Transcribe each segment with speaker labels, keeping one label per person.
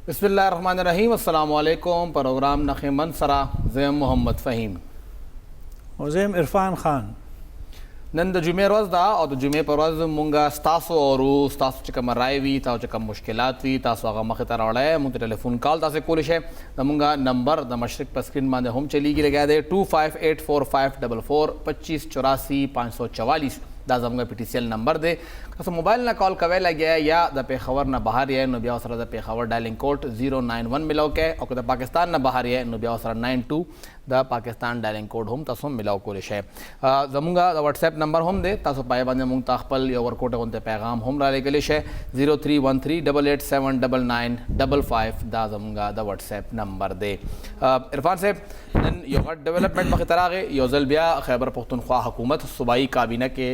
Speaker 1: बिस्मिल्लाहिर्रहमानिर्रहीम। अस्सलाम वालेकुम। प्रोग्राम नखे मनसरा ज़ैम मोहम्मद फ़हीम
Speaker 2: और ज़ैम इरफान खान।
Speaker 1: नन द जुमे रोज़ दा और द जुमे पर रोज़ मुंगा स्तासो और स्तासो चिकम राय वी ताओ चिकम मुश्किलात वी तासो आगा मखे तर औड़े मुझे टेलीफोन कॉल तासे कोलिश है द मुंगा नंबर द मशरिक पर स्क्रीन माने हम चली गी लगा दे 258454 2584 544 दा जमगा PTCL नंबर दे कसो मोबाइल ना कॉल कवे लगे या द पेखवर ना बाहर है नो बिया सरा द पेखवर डायलिंग कोड 091 मिलाओ के और द पाकिस्तान ना बाहर है नो बिया सरा 92 द पाकिस्तान डायलिंग कोड हम तसो मिलाओ कोलिश है जमुंगा द व्हाट्सएप नंबर हम दे तसो पाए बंदे मुंग ताखपल या वर्कआउट होते पैगाम हम ला लेगलिश है 0313887995 दा जमुंगा द व्हाट्सएप नंबर दे। इरफान साहब नन यो डेवलपमेंट मखे तरागे योजल बिया खैबर पख्तूनख्वा हुकूमत सूबाई काबीना के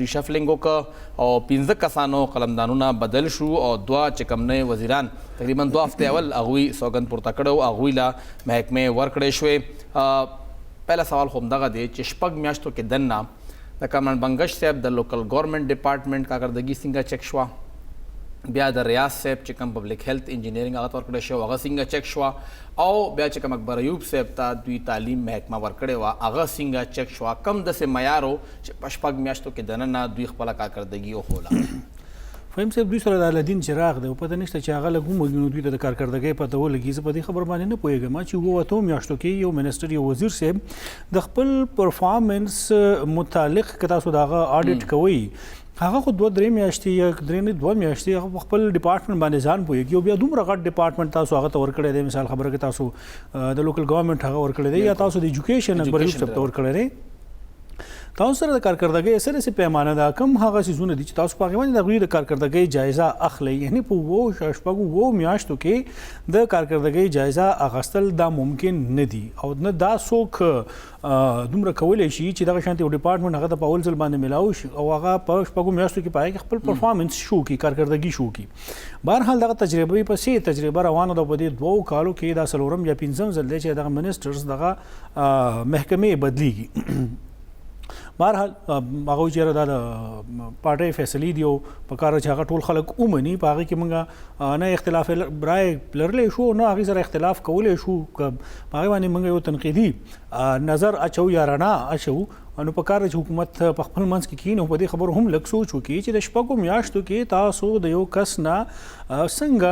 Speaker 1: रिशफलिंगों का और 15 कसानों कलमदानों बदल शू और दुआ चिकमने वजीरान तकरीबन 2 हफ्ते अवल अगुई सौगंद पुरतकड़ो अगुईला महकमे वर्कड़े शुए। पहला सवाल हमदगा दे चिशपग म्याश्तों के दन्ना द कमन बंगश सेब द लोकल गवर्नमेंट डिपार्टमेंट का करदगी सिंगा चेक शुआ बिया द रियाज सेब चिकम पब्लिक हेल्थ इंजीनियरिंग आगत वर्कड़े शो अगा सिंगा चेक शुआ और बिया चिकम अकबर अयूब सेब ता दुई तालीम महकमा वर्कड़े वा अगा सिंगा चेक शुआ कम दसे मयारो पशपग म्याश्तों के दन्ना दुई खपला का करदगी होला
Speaker 2: फहीम साहब दुई सर अलदीन चिराग दे पता नشته چې هغه لګو مګینو دوی د کارکردګۍ پته ولګي زه په دې خبر باندې نه پوهیږم چې وو ته میاشتو کې یو منسٹر یو وزیر صاحب د خپل پرفارمنس متعلق کتا سو داغه اډیټ کوي هغه خو 2-3 میاشتې یا 2 میاشتې هغه خپل ډپارټمنټ باندې ځان پوهیږي او بیا دومره غټ ډپارټمنټ تاسو هغه تور کړی دی مثال خبره کې تاسو د لوکل ګورنمنت هغه ور کړی دی یا تاسو د ایجوکیشن اکبر یوسف تور کړی دی تاسو سره د کارکردګۍ سره سي پیمانه دا کم هغه سيزونه دي چې تاسو په هغه باندې د غوړي د کارکردګۍ جایزه اخلي یعنی په وو شپږو وو میاشتو کې د کارکردګۍ جایزه اخیستل دا ممکن نه دي او نه دا څوک دومره کولای شي چې دغه شانتي ډپارټمنټ هغه د پاول ځل باندې ملاوي او هغه په شپږو میاشتو کې پای خپل پرفارمنس شو کی کارکردګي شو کی بهرحال دغه تجربه په سي تجربه روانه ده په دې 2 کالو کې دا سلورم یا 15 ځل دی چې دغه منسټرز دغه محکمې بدلیږي بهرحال هغه چې دا پارټي فیصله دی او په کار چې هغه ټول خلک اومني په هغه کې مونږه نه اختلاف رائے لرلې شو نه هغه سره اختلاف کولې شو په هغه باندې مونږ یو تنقیدي نظر اچو یا رڼا اچو انو په کار چې حکومت په خپل منځ کې کینو په دې خبر هم لږ سوچ وکړي چې د شپږو میاشتو کې تاسو د یو کس نه څنګه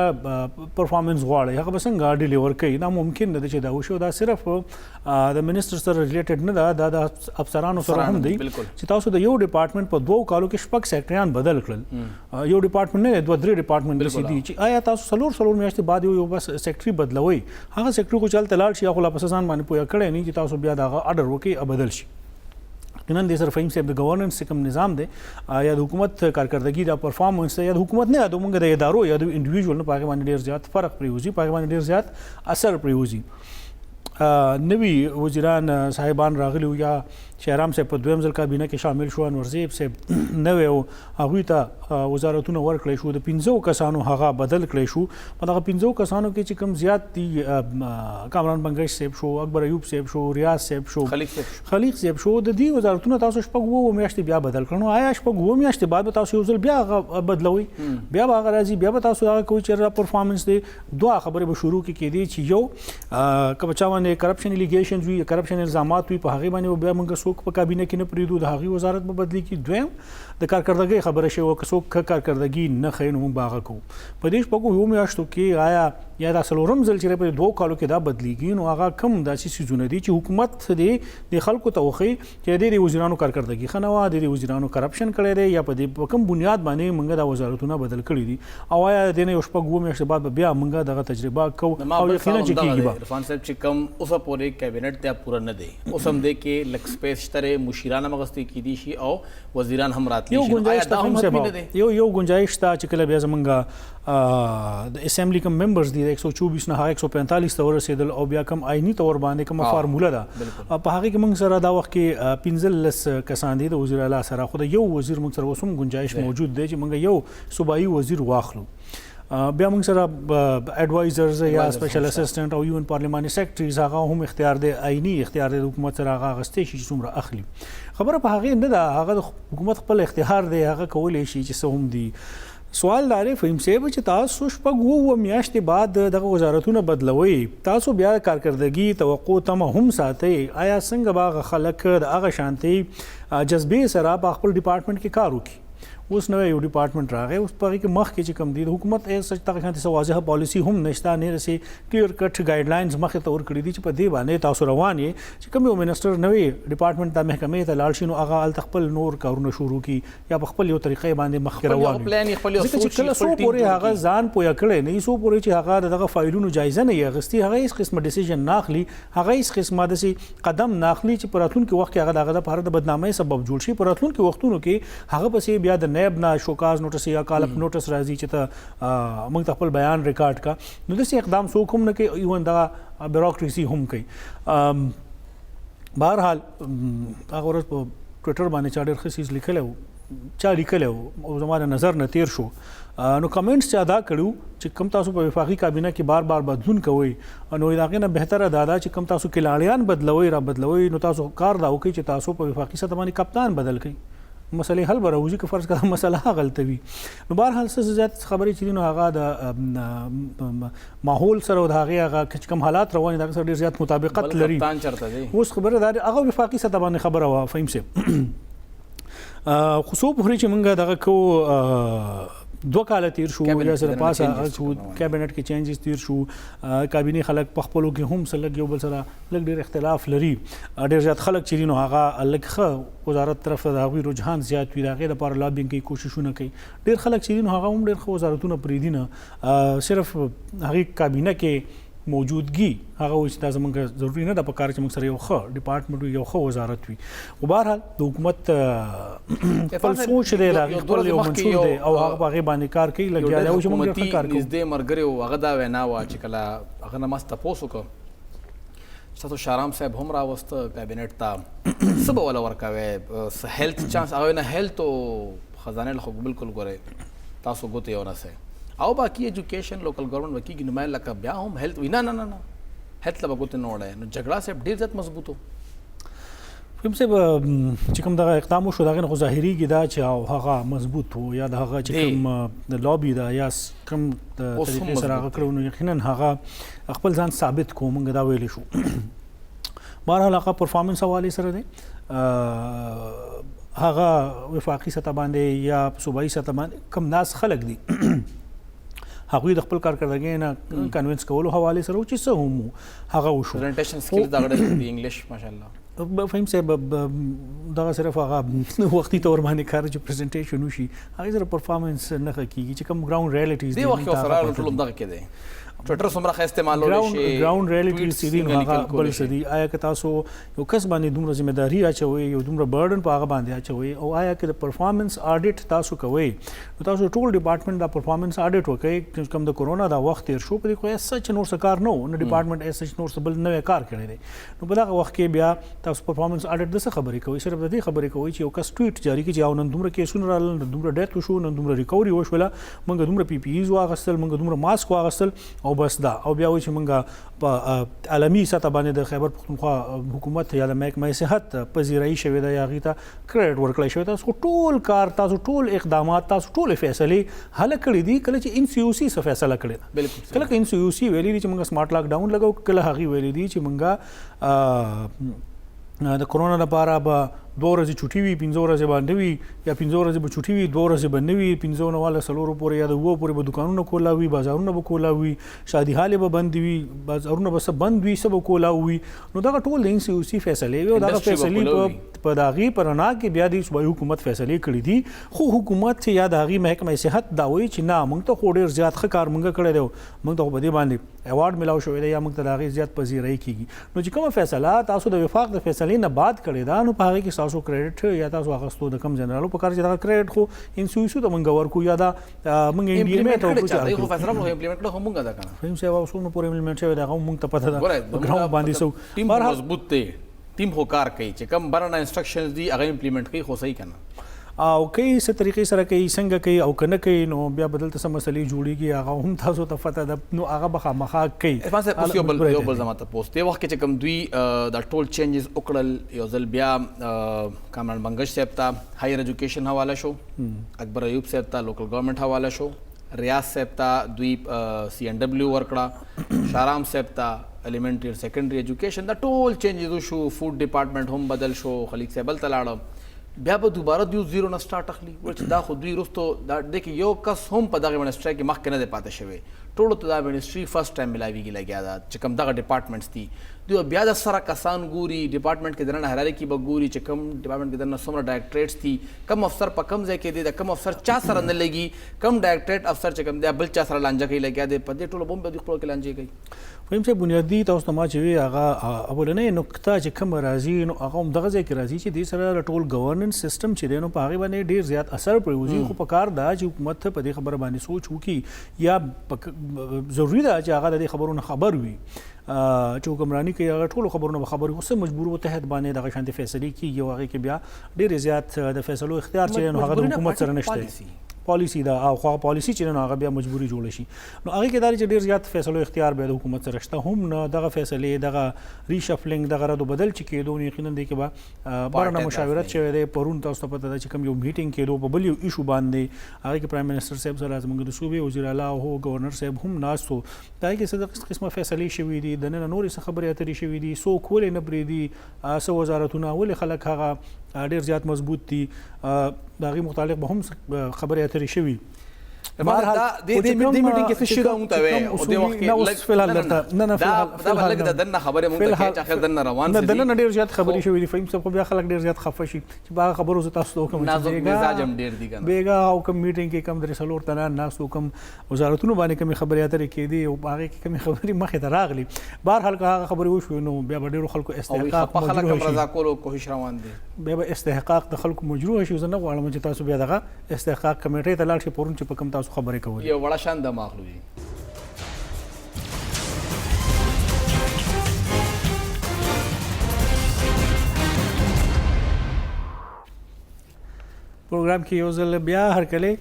Speaker 2: پرفارمنس غواړي هغه به څنګه ډیلیور کوي دا ممکن نه چې دا وشو دا صرف د منسټر سره ریلیټډ نه دا د افسرانو سره هم دی چې تاسو د یو ډپارټمنټ په 2 کالو کې شپږ سیکټریان بدل کړل یو ډپارټمنټ نه 2-3 ډپارټمنټ دي چې آیا تاسو سلور میاشتې بعد یو بس سیکټری بدلوي هغه سیکټری کو چل تلال شي هغه په ځان باندې پوهه کړی نه چې تاسو بیا دا اډر وکي بدل شي نن د سر فهیم صاحب د گورننس کوم نظام دی یا د حکومت کارکردګي دا پرفارمنس یا د حکومت نه د موږ د ادارو یا د انډیویډوال نه پاګه باندې ډیر زیات فرق پریوزي پاګه باندې ډیر زیات اثر پریوزي نوی وزیران صاحبان راغلی یا شهرام صاحب په دویم ځل کابینه کې شامل شو انور زیب صاحب نوی او هغوی ته وزارتونه ورکړی شو د 15 کسانو هغه بدل کړی شو په دغه 15 کسانو کې چې کوم زیات دي کامران بنگش صاحب شو اکبر ایوب صاحب شو ریاض صاحب شو خلیق صاحب شو د دې وزارتونه تاسو شپږ وو میاشتې بیا بدل کړنو آیا شپږ وو میاشتې بعد تاسو یو ځل بیا بدلوي بیا هغه راځي بیا تاسو هغه کوئی چې پرفارمنس دی دوه خبرې به شروع کېدي چې یو کبچاونه کرپشن الیګیشنز وی کرپشن الزامات وی په هغه باندې بیا موږ څوک په کابینه کې نه پریدو د هغه وزارت په بدلی کې دویم د کارکردګۍ خبره شوی او څوک کارکردګي نه خینو موږ باغ کو په دې شپږو یو میاشتو کې آیا یا د سلورم ځل چې په 2 کالو کې دا بدلیږي نو هغه کم داسې سيزونه دي چې حکومت دې د خلکو توخی چې د وزیرانو کارکردګي خنوا د وزیرانو کرپشن کړي دي یا په دې کم بنیاد باندې موږ د وزارتونو بدل کړي دي او آیا د نه یو شپږو میاشتې بعد بیا موږ دغه تجربه کو او یقینا چې کیږي
Speaker 1: عرفان صاحب چې کم اوسه پورې کابینټ ته پورا نه دی اوس هم د کې لک سپیس شتره مشیرانه مغستی کی دي شي او وزیران هم راتلی شي آیا دا هم نه دی
Speaker 2: یو گنجائش تا چې کله بیا زمونږ د اسمبلی کوم ممبرز دي 124 نه 145 تور رسیدل او بیا کوم آئینی تور باندې کوم فارموله ده په هغه کې موږ سره دا وخت کې 15 کسان دي د وزیر اعلی سره خو د یو وزیر موږ سره وسوم گنجائش موجود دی چې موږ یو صوبایي وزیر واخلو بیا موږ سره اډوایزرز یا سپیشل اسسټنټ او یون پارلیماني سیکریټریز هغه هم اختیار دی آئینی اختیار دی حکومت سره هغه غستې شي څومره اخلي خبره په هغه نه ده هغه حکومت خپل اختیار دی هغه کولای شي چې څه هم دي سوال داري فهم صاحب چې تاسو شپږ وو میاشتې بعد دغه وزارتونه بدلوي تاسو بیا کارکردګي توقع تم هم ساتي آیا څنګه باغ خلک د هغه شانتي جذبې سره په خپل ډپارټمنټ کې کار وکړي اوس نو یو ډپارټمنټ راغی اوس په کې مخ کې چې کم دي حکومت یې سچ تک شانتي سو واضحه پالیسی هم نشته نه رسي کلیر کټ ګایډلاینز مخه تور کړی دي چې په دې باندې تاسو روان یې چې کوم یو منسٹر نوې ډپارټمنټ د محکمې ته لاړ شي نو هغه ال خپل نور کارونه شروع کی یا په خپل یو طریقې باندې مخ کې روان
Speaker 1: پلان خپل یو
Speaker 2: سوچ کله سو پورې هغه ځان پویا کړي نه سو پورې چې هغه دغه فایلونو جایزه نه یغستی هغه هیڅ قسمه ډیسیژن ناخلی هغه هیڅ قسمه د قدم ناخلی چې پراتون کې وخت کې هغه دغه لپاره د بدنامۍ سبب جوړ شي پراتون کې وختونو کې هغه پسې بیا د نائب نه شوکاز نوټس یا کالپ نوټس راځي چې ته موږ خپل بیان ریکارډ کا نو د سي اقدام سو کوم نه کې ایون دا بیوروکراسي هم کوي بهرحال هغه ورځ په ټوئیټر باندې چا ډېر خصيص لیکلو او زموږ نظر نه تیر شو نو کمنټس چې ادا کړو چې کم تاسو په وفاقي کابینه کې بار بدلون کوي نو دا غنه بهتره دادا چې کم تاسو کې لاړیان بدلوي نو تاسو کار دا وکړي چې تاسو په وفاقي سطح باندې کپتان بدل کړئ مسئله حل براوځي که فرض کړه مسله غلطه وي نو بهرحال څه زیات خبرې چې نو هغه د ماحول سره او هغه کم حالات روان دي سره ډیر زیات مطابقت لري اوس خبره دا هغه وفاقي سطح باندې خبره وا فهم سي خصوص په چې موږ دغه کو 2 کال تیر شو یا سره پاسه کابینټ کې چینجز تیر شو کابینه خلک په خپلو کې هم سره یو بل سره لږ ډیر اختلاف لري ډیر زیات خلک چې نو هغه لکه وزارت طرف ته هغه رجحان زیات وي هغه د پر لابینګ کې کوششونه کوي ډیر خلک چې نو هغه هم ډیر وزارتونه پرې دي نه صرف هغه کابینه کې موجودګي هغه چې دا زموږ ضروري نه د پکار چې موږ سره یو ښه ډپارټمنټ یو ښه وزارت وي او بهرحال د حکومت خپل سوچ دی راغی خپل یو منشور دی او هغه باندې کار کوي لګیا دی او چې موږ کار کوو
Speaker 1: نږدې مرګري او هغه دا وینا وا چې کله هغه نماز تاسو کو تاسو شارام صاحب هم راوست کابینټ ته سبا ولا ورکاوي هیلث چانس هغه نه هیلث او خزانه له بالکل ګوره تاسو ګوت یو نه سه او باقی ایجوکیشن لوکل گورنمنٹ وکی کی نمائن لکه بیا هم هیلث وینا نه هیلث لا بګوت نه وړه نو جګړه سه ډیر زیات مضبوطو
Speaker 2: کوم څه چې کوم دغه اقدام شو دغه ظاهري کې دا چې هغه مضبوط وو یا دغه چې کوم د لابي دا یا کوم د طریقې سره هغه کړو نو یقینا هغه خپل ځان ثابت کوم موږ دا ویل شو بهرحال هغه پرفارمنس حواله سره دی هغه وفاقي سطح باندې یا صوبایي سطح باندې کم ناس خلق دي هغه د خپل کارکړدګۍ نه کنوینس کولو حواله سره چې څه هم هغه وشو
Speaker 1: پریزنټیشن سکلز دا غړي د انګلیش ماشاءالله
Speaker 2: فهم صاحب دا صرف هغه وختي تور باندې کار چې پریزنټیشن وشي هغه سره پرفارمنس نه کیږي چې کوم ګراوند ریالیټیز
Speaker 1: دی وخت سره ټول دغه کې دی ټوئیټر سمره استعمالول شي
Speaker 2: ګراوند ریالیټیز سیدی هغه بل سدي آیا که تاسو یو کس باندې دومره ذمہ داری اچوي یو دومره برډن په هغه باندې اچوي او آیا که د پرفارمنس اډیټ تاسو کوي نو تاسو ټول ډپارټمنټ دا پرفارمنس اډیټ وکړي کوم د کورونا دا وخت تیر شو په کوی سچ نور سکار نو ډپارټمنټ اس نور سبل نو کار کړی دی نو په دغه وخت کې بیا تاسو پرفارمنس اډیټ د څه خبرې کوي صرف د دې خبرې کوي چې یو کس ټویټ جاری کړي چې نن دومره کیسونه رال نن دومره ډیث وشو نن دومره ریکوري وشوله موږ دومره پی پی ایز واغستل موږ دومره ماسک واغستل او بس دا او بیا و چې موږ په عالمي سطح باندې د خیبر پختونخوا حکومت یا د محکمه صحت پذیرایی شوې ده یا هغې ته کریډټ ورکړی شوی تاسو ټول کار تاسو ټول اقدامات تاسو ټول فیصلې حل کړي دي کله چې ان سی یو سی څه فیصله کړې ده
Speaker 1: بالکل
Speaker 2: کله چې ان سی یو سی ویلي دي چې موږ سمارټ لاک ډاون لګو کله هغې ویلي دي چې موږ د کورونا لپاره به 2 ورځې چټي وي 15 ورځې باندې وي یا 15 ورځې به چټي وي 2 ورځې باندې وي 15 نه والا سلورو پورې یا د وو پورې به دکانونه کولا وي بازارونه به کولا وي شادي حاله به بند وي بازارونه به سب بند وي سب کولا وي نو دا ټول د ان سی او سی فیصله وي او دا فیصله په داغي پرنا کې بیا د صوبایي حکومت فیصله کړې دي خو حکومت چې یا داغي محکمه صحت دا وایي چې نه موږ ته خو ډیر زیات ښه کار موږ کړی دی موږ ته په دې باندې ایوارډ ملاو شوی دی یا موږ ته داغي زیات پذیرایی کیږي نو چې کومه فیصله تاسو د وفاق د فیصلې نه بعد کړی دا نو په هغه کې تاسو کریډټ یا تاسو اغستو د کم جنرالو په کار چې دا کریډټ خو ان سی یو سی ته موږ ورکو یا دا موږ امپلیمنټ
Speaker 1: وکړو خو فیصله مو امپلیمنټ کړو موږ دا کنه
Speaker 2: فهم سی اوسو نو پورې امپلیمنټ شوی دا موږ ته پته ده ګراوند باندې سو
Speaker 1: ټیم مضبوط دی ټیم هو کار کوي چې کم برنه انسټرکشنز دي هغه امپلیمنٹ کوي خو صحیح کنه
Speaker 2: او کوي څه طریقې سره کوي څنګه کوي او کنه کوي نو بیا بدل ته مسلې جوړیږي هغه هم تاسو ته پته ده نو هغه به خامخا کوي
Speaker 1: عرفان صاحب اوس یو بل زما ته پوسټ دی وخت کې چې کوم دوی د ټول چینجز وکړل یو ځل بیا کامران بنگش صاحب ته هایر ایجوکیشن حواله شو اکبر ایوب صاحب ته لوکل گورنمنٹ حواله شو ریاض صاحب ته دوی سی ان ډبلیو ورکړه شارام صاحب ته ایلیمنټری سیکنډري ایجوکیشن د ټول چینجز شو فوډ ډپارټمنټ هم بدل شو خلیق صاحب ته لاړ بیا به دوباره دیو زیرو نه سٹارټ اخلي ورته دا خو دوی رستو دا د کې یو کس هم په دغه منسټری کې مخکې نه دی پاتې شوی ټولو ته دا منسټری فرست ټایم ملاویږي لګیا دا چې کوم دغه ډپارټمنټس دي دوی بیا د سره کسان ګوري ډپارټمنټ کې دننه هراري کې به ګوري چې کوم ډپارټمنټ کې دننه څومره ډایرکټریټس دي کم افسر په کم ځای کې دی د کم افسر چا سره نه لګي کم ډایرکټریټ افسر چې کوم دی بل چا سره لانجه کوي لګیا دی په دې ټولو بم به دوی خپل کې لانجه کوي
Speaker 2: فهم چې بنیادی تاسو ته ما چې وی هغه اولنې نقطه چې کوم راځي نو هغه هم دغه ځای کې راځي چې د سره ټول گورننس سیستم چې دی نو په هغه باندې ډیر زیات اثر پروزي خو په کار دا چې حکومت په دې خبره باندې سوچ وکړي یا ضروری ده چې هغه د خبرونو خبر وي چې حکمرانی کوي هغه ټول خبرونه خبري اوس مجبور وو تحت باندې دغه شانتي فیصله کوي یو هغه کې بیا ډیر زیات د فیصلو اختیار چې نو هغه د حکومت سره نشته پالیسی دا او خو پالیسی چې نو هغه بیا مجبوری جوړ شي نو هغه کې دا چې ډیر زیات فیصلو اختیار به د حکومت سره شته هم نه دغه فیصله دغه ریشفلینګ دغه رد بدل چې کېدو نه یقینا دی کې به بارنه مشاورت شوی دی پرون تاسو ته پته ده چې کوم یو میټینګ کېدو په بل یو ایشو باندې هغه کې پرایم منسٹر صاحب سره زموږ د صوبې وزیر اعلی او گورنر صاحب هم ناستو دا کې څه قسمه فیصله شوی دي د نن نورې څه خبرې اترې شوی دي سو کولې نه پریدي سو وزارتونه ولې خلک هغه ډیر زیات مضبوط دي دغه متعلق به هم خبرې اترې شوی
Speaker 1: دا د میټینګ کې څه شي دا مونته وي او د وخت کې لږ
Speaker 2: فلحال نه
Speaker 1: دا لږ د دنه خبره مونته کې چې اخر دنه روان
Speaker 2: دي دنه ډیر زیات خبرې شوې دي فهم څه بیا خلک ډیر زیات خفه شي چې باغ خبرو زه تاسو ته کوم
Speaker 1: چې مزاج هم ډیر دي کنه
Speaker 2: بیګا او کوم میټینګ کې کم درې سلور تنه ناس کوم وزارتونو باندې کوم خبرې اترې کې دي او باغ کې کوم خبرې مخې ته راغلي بهر حال هغه خبرې وشو نو بیا ډیرو خلکو استحقاق
Speaker 1: په خلک رضا کولو کوشش روان دي
Speaker 2: بیا استحقاق د خلکو مجروح شي زه نه غواړم چې تاسو بیا دغه استحقاق کمیټې ته لاړ شئ پرون چې په کوم تاسو خبرې کوئ
Speaker 1: یو وړه شان د ماخلو دي
Speaker 2: پروګرام کې یو ځل بیا هرکلی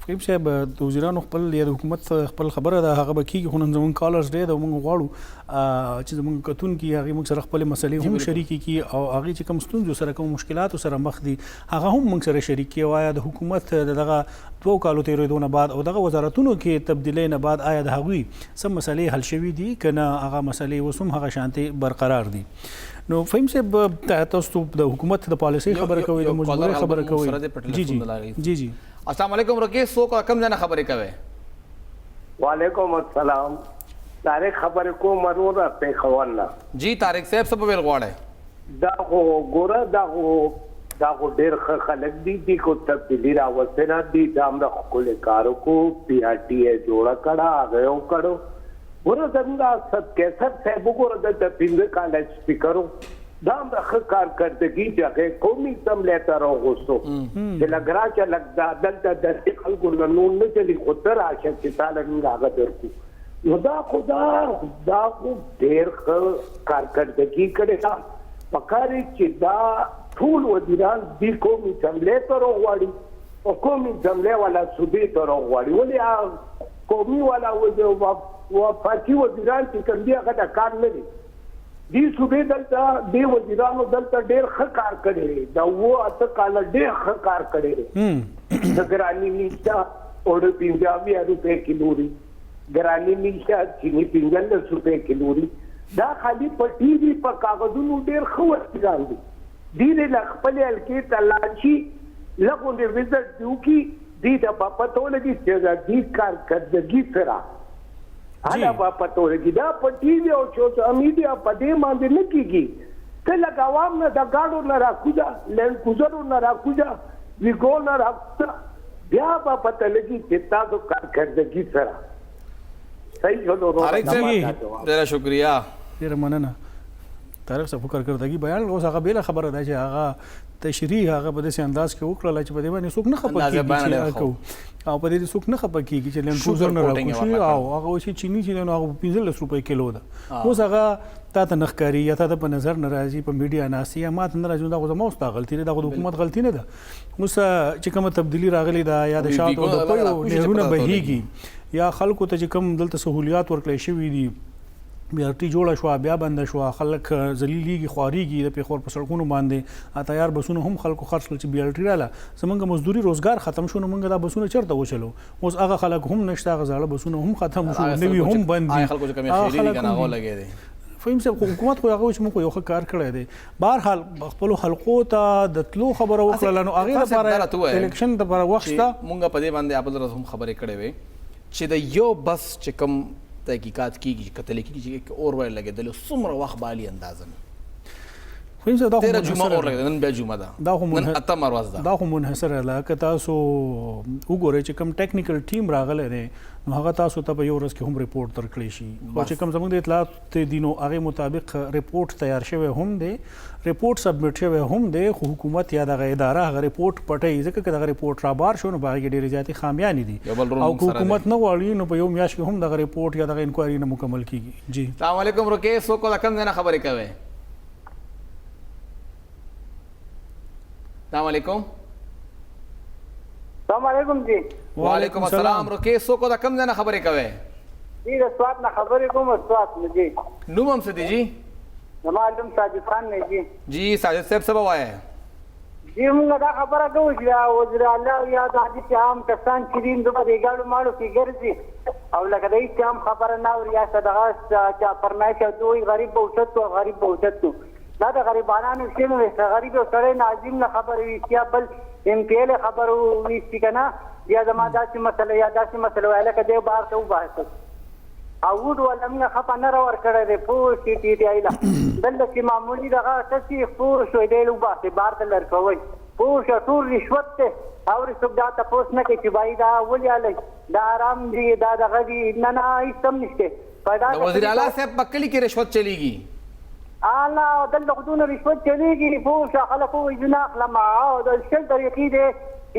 Speaker 2: فقیب صاحب د وزیرانو خپل یا د حکومت خپل خبره ده هغه به کېږي خو نن زموږ کالرز دی د موږ غواړو چې زموږ کتونکي هغې موږ سره خپلې مسلې هم شریکې کړي او هغې چې کوم ستونزو سره کوم مشکلاتو سره مخ دي هغه هم موږ سره شریک کړي او آیا د حکومت د دغه 2 کالو تېرېدو نه بعد او دغه وزارتونو کې تبدیلۍ نه بعد آیا د هغوی څه مسلې حل شوي دي که نه هغه مسلې اوس هم هغه شانتې برقرار دي نو فهم صاحب تاسو د حکومت د پالیسۍ خبره کوئ د مجبورۍ خبره کوئ جی
Speaker 1: السلام علیکم رکیش سو کم ځای نه خبرې کوئ
Speaker 3: وعلیکم السلام طارق خبرې کوم مروره پېښور نه
Speaker 1: جی طارق صاحب څه به ویل غواړئ
Speaker 3: دا خو ګوره دا خو ډېر ښه خلک دي کو تبدیلي راوستې نه دي دا همدا ښکلی کار وکړو پي آر ټي یې جوړه کړه هغه یې وکړو ګوره زموږ سب کیسر صاحب وګوره دلته 15 کاله سپیکر دا همدا ښه کارکردګي چې هغې قومي اسمبلۍ ته راوغوستو چې لږ راشه لږ دا دلته داسې خلکو نه نور نه چلي خو ته راشه چې تا له موږ هغه درکړو نو دا خو ډېر ښه کارکردګي کړې ده پکار یې چې دا ټول وزیران دې قومي اسمبلۍ ته راوغواړي او قومي اسمبلۍ والا صوبې ته راوغواړي ولې قومي والا وفاقي وزیران چې کوم دي هغه د کار نه دي دې صوبې دلته دې وزیرانو دلته ډېر ښه کار کړی دا 8 کاله ډېر ښه کار کړی د ګراني نیسا اوړه 50 روپۍ کیلو دی ګراني نیسا چینی 15 روپۍ کیلو دی دا خالي په ټي وي په کاغذونو ډېر ښه وزیران دي دې له خپل حلقې ته لاړ شي لږ وزټ دي وکړي دې ته به پته ولګي چې د دې کارکردګي سره هغه به پته ولګي دا په ټي وي او سوشل میډیا په دې باندې نه کېږي ته لږ عوام نه د ګاډو نه راکوځه لینډ کروزرو نه راکوځه ویګو نه راکوځه بیا به پته لګي چې تاسو کارکردګي سره صحیح
Speaker 1: ډېره شکریه
Speaker 2: ډېره مننه طارق صاحب کارکردګي بیان اوس هغه بیل خبره ده چې هغه تشریح هغه په داسې انداز کې وکړل چې په دې باندې څوک نه خپه او په دې څوک نه خپه کیږي چې لنټوزر نه راکوشي او هغه چې چینی چې نو هغه 15 روپۍ کیلو ده اوس هغه تا ته نخکاری یا تا ته په نظر ناراضي په میډیا ناسي یا ماته نه راځي دا خو زموږ ستا غلطي نه ده د حکومت غلطي نه ده اوس چې کومه تبدیلی راغلی ده یا د شاته د پيو نهرونه بهيږي یا خلکو ته چې کوم دلته سہولیات ورکړل شوي دي بیا ټی جوړه شو بیا بند شو خلک ذلیلیږي خواريږي د پیښور په سړکونو باندې تیار بسونه هم خلکو خرڅ کړل چې بیا ټی رااله زمونږ مزدوري روزګار ختم شو نو موږ دا بسونه چرته وچلو اوس هغه خلک هم نشته غزاړه بسونه هم ختم شو نوی هم بند دي
Speaker 1: خلکو چې کومه خیری کنه هغه لګي دي
Speaker 2: فهم صاحب حکومت خو هغه چې موږ یو کار کړی دی بهرحال خپل حلقو ته د تلو خبره وکړه نو هغه لپاره الیکشن د لپاره وخت
Speaker 1: مونږ په دې باندې خپل رسوم خبرې کړې وې چې د یو بس چې کوم تحقیقات کیږي کتل کیږي چې اور وای لګیدل څومره وخت بالی اندازن
Speaker 2: خو دا
Speaker 1: تیرا جمعه اور لګیدل نن بیا جمعه ده نن اتم ورځ ده
Speaker 2: دا خو منحصر علاقه تاسو وګورئ چې کوم ټیکنیکل ټیم راغلی دی نو هغه تاسو ته په یو ورځ کې هم ریپورت درکړی شي او چې کوم زموږ د اطلاعات دینو هغه مطابق ریپورت تیار شوی هم دی ریپورت سبمټ شوی هم دی خو حکومت یا دغه اداره هغه ریپورت پټي ځکه چې دغه ریپورت را بار شو نو باغ کې ډېرې زیاتې خامیانې دي او حکومت نه غواړي نو په یو میاشت کې هم دغه ریپورت یا دغه انکوایري نه مکمل کیږي جی
Speaker 1: السلام علیکم رکه سو کو کم نه خبرې کوي السلام علیکم
Speaker 4: السلام علیکم جی
Speaker 1: وعلیکم السلام رکه سو کو کم نه خبرې کوي
Speaker 4: جی د سواد نه خبرې کوم سواد نه جی
Speaker 1: نوم هم څه دی جی
Speaker 4: معلوم ساجد خان نه جی
Speaker 1: جی ساجد صاحب څه وایي
Speaker 4: جی موږ دا خبره کوو چې وزیر اعلی یا د حاجی عام کسان چې دین د ریګاړو مالو کې ګرځي او لکه دای چې هم خبره نه اوري یا صدقه چې فرمایشه دوی غریب بوشت او غریب بوشت دا د غریبانو شنو غریب او سړی ناظم نه خبر وي یا بل امپیل خبرو وي چې کنه یا زما داسې مسله یا داسې مسله ویل کده بار ته وباسه او ود ولمنه خپه نه راور کړی دی پوه شي ټي ایله دلته چې معمولي دغه تاسې پوه شوی دی وباسې بار ته لرکوئ پوه شه ټول رشوت دی او څوک دا تپوس نه کوي چې بای دا ولې هلی دا آرام دی دا دغه دی نه نه هېڅ هم نشته
Speaker 1: د وزیر اعلی صاحب په کلي کې رشوت چلیږي
Speaker 4: الله دلته خودونه رشوت چلیږي پوه شه خلک وایي زه نه اخلم او د شل طریقې دی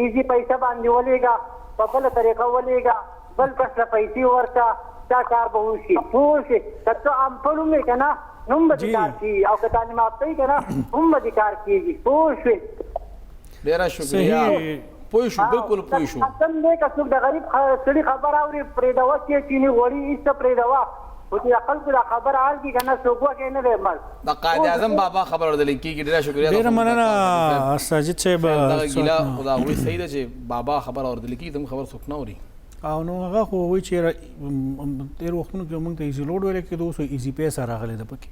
Speaker 4: ایزي پیسه باندې ولېږه په بله طریقه ولېږه بل کس له پیسې ورکړه دا کار به وشي پوه شي که ته امپل ومې که نه نو هم به دې کار کېږي او که تعلیم یافته وي که نه هم به دې کار کېږي پوه شوې
Speaker 1: ډېره شکریه پوه شو بالکل پوه شو
Speaker 4: سم دی که څوک د غریب سړي خبر اوري پرېږدوه چې چیني غوړي هېڅ پرېږدوه خو چې د خلکو دا خبر حال کي که نه څوک وکړي نه دی مړ
Speaker 1: د قائد اعظم بابا خبر اورېدلی کېږي ډېره شکریه
Speaker 2: ډېره مننه ساجد صاحب
Speaker 1: دغه ګیله خو دا هغوی صحیح ده چې بابا خبر اورېدلی کېږي زموږ خبر څوک نه اوري
Speaker 2: او نو هغه خو وایي چې ډېر وختونو کې موږ ته ایزي لوډ ویل کېدو اوس ایزي پیسه راغلی ده پکې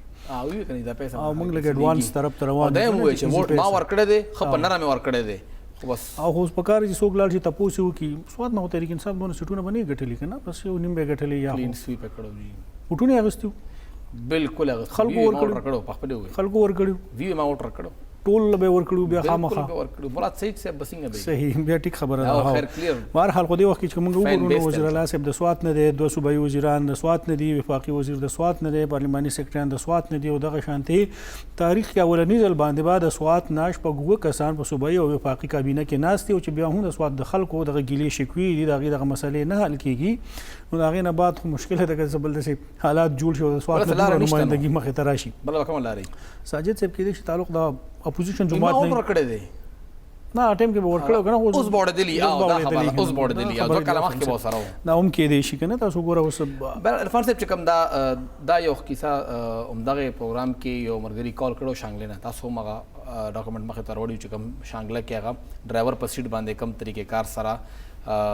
Speaker 1: وي که نه دا پیسه
Speaker 2: او موږ لږ ایډوانس طرف ته روان
Speaker 1: دا هم ووایي چې ووټ ما ورکړی دی ښه په نره مې ورکړی دی خو بس
Speaker 2: او اوس په کار چې څوک لاړ شي تپوس یې وکړي سواد نه تحریک انصاف دونه سیټونه به نه ګټلي که نه بس یو نیم به ګټلې یا
Speaker 1: کلین سویپ یې کړی وي
Speaker 2: وټونه یې اغوستي
Speaker 1: بالکل اغوستي
Speaker 2: خلکو
Speaker 1: ورکړو په خپلې ووایي
Speaker 2: خلکو ورکړي
Speaker 1: وي ما ووټ ورکړو
Speaker 2: ټول به ورکړو بیا خامخا
Speaker 1: ورکړو مراد سعید صاحب بسنګ به
Speaker 2: صحیح بیا ټیک خبره
Speaker 1: او
Speaker 2: ده
Speaker 1: خیر کلیر
Speaker 2: بهرحال خو دې وخت کې چې موږ وګورو نو وزیر اعلی صاحب د سوات نه دی دوه صوبایي وزیران د سوات نه دي وفاقي وزیر د سوات نه دی پارلماني سیکرټریان د سوات نه دي او دغه شانتي تاریخ کې اولنی ځل باندې بعد سوات ناش په ګوه کسان په صوبایي او وفاقي کابینه کې ناست دي او چې بیا هم د سوات د خلکو دغه ګیلې شکوي دي دغه مسلې نه حل کیږي نو هغې نه بعد خو مشکله ده که بل داسې حالات جوړ شي او د سوات نمایندګي مخې ته راشي
Speaker 1: بله به کومه لارې
Speaker 2: ساجد صاحب کېدای شي تعلق د اپوزیشن جماعت
Speaker 1: ما ورکړی دی
Speaker 2: نه ټایم کې به ورکړو که نه
Speaker 1: اوس بوړدلي او دا خبره اوس بوړدلي او دوه کاله مخکې به ورسره وو
Speaker 2: دا هم کېدای شي که نه تاسو ګوره اوس
Speaker 1: عرفان صاحب چې کوم دا یو کیسه همدغه پروګرام کې یو ملګري کال کړو شانګلې نه تاسو هم هغه ډاکومنټ مخې ته راوړي چې کوم شانګله کې هغه ډرایور په سیټ باندې کم طریقې کار سره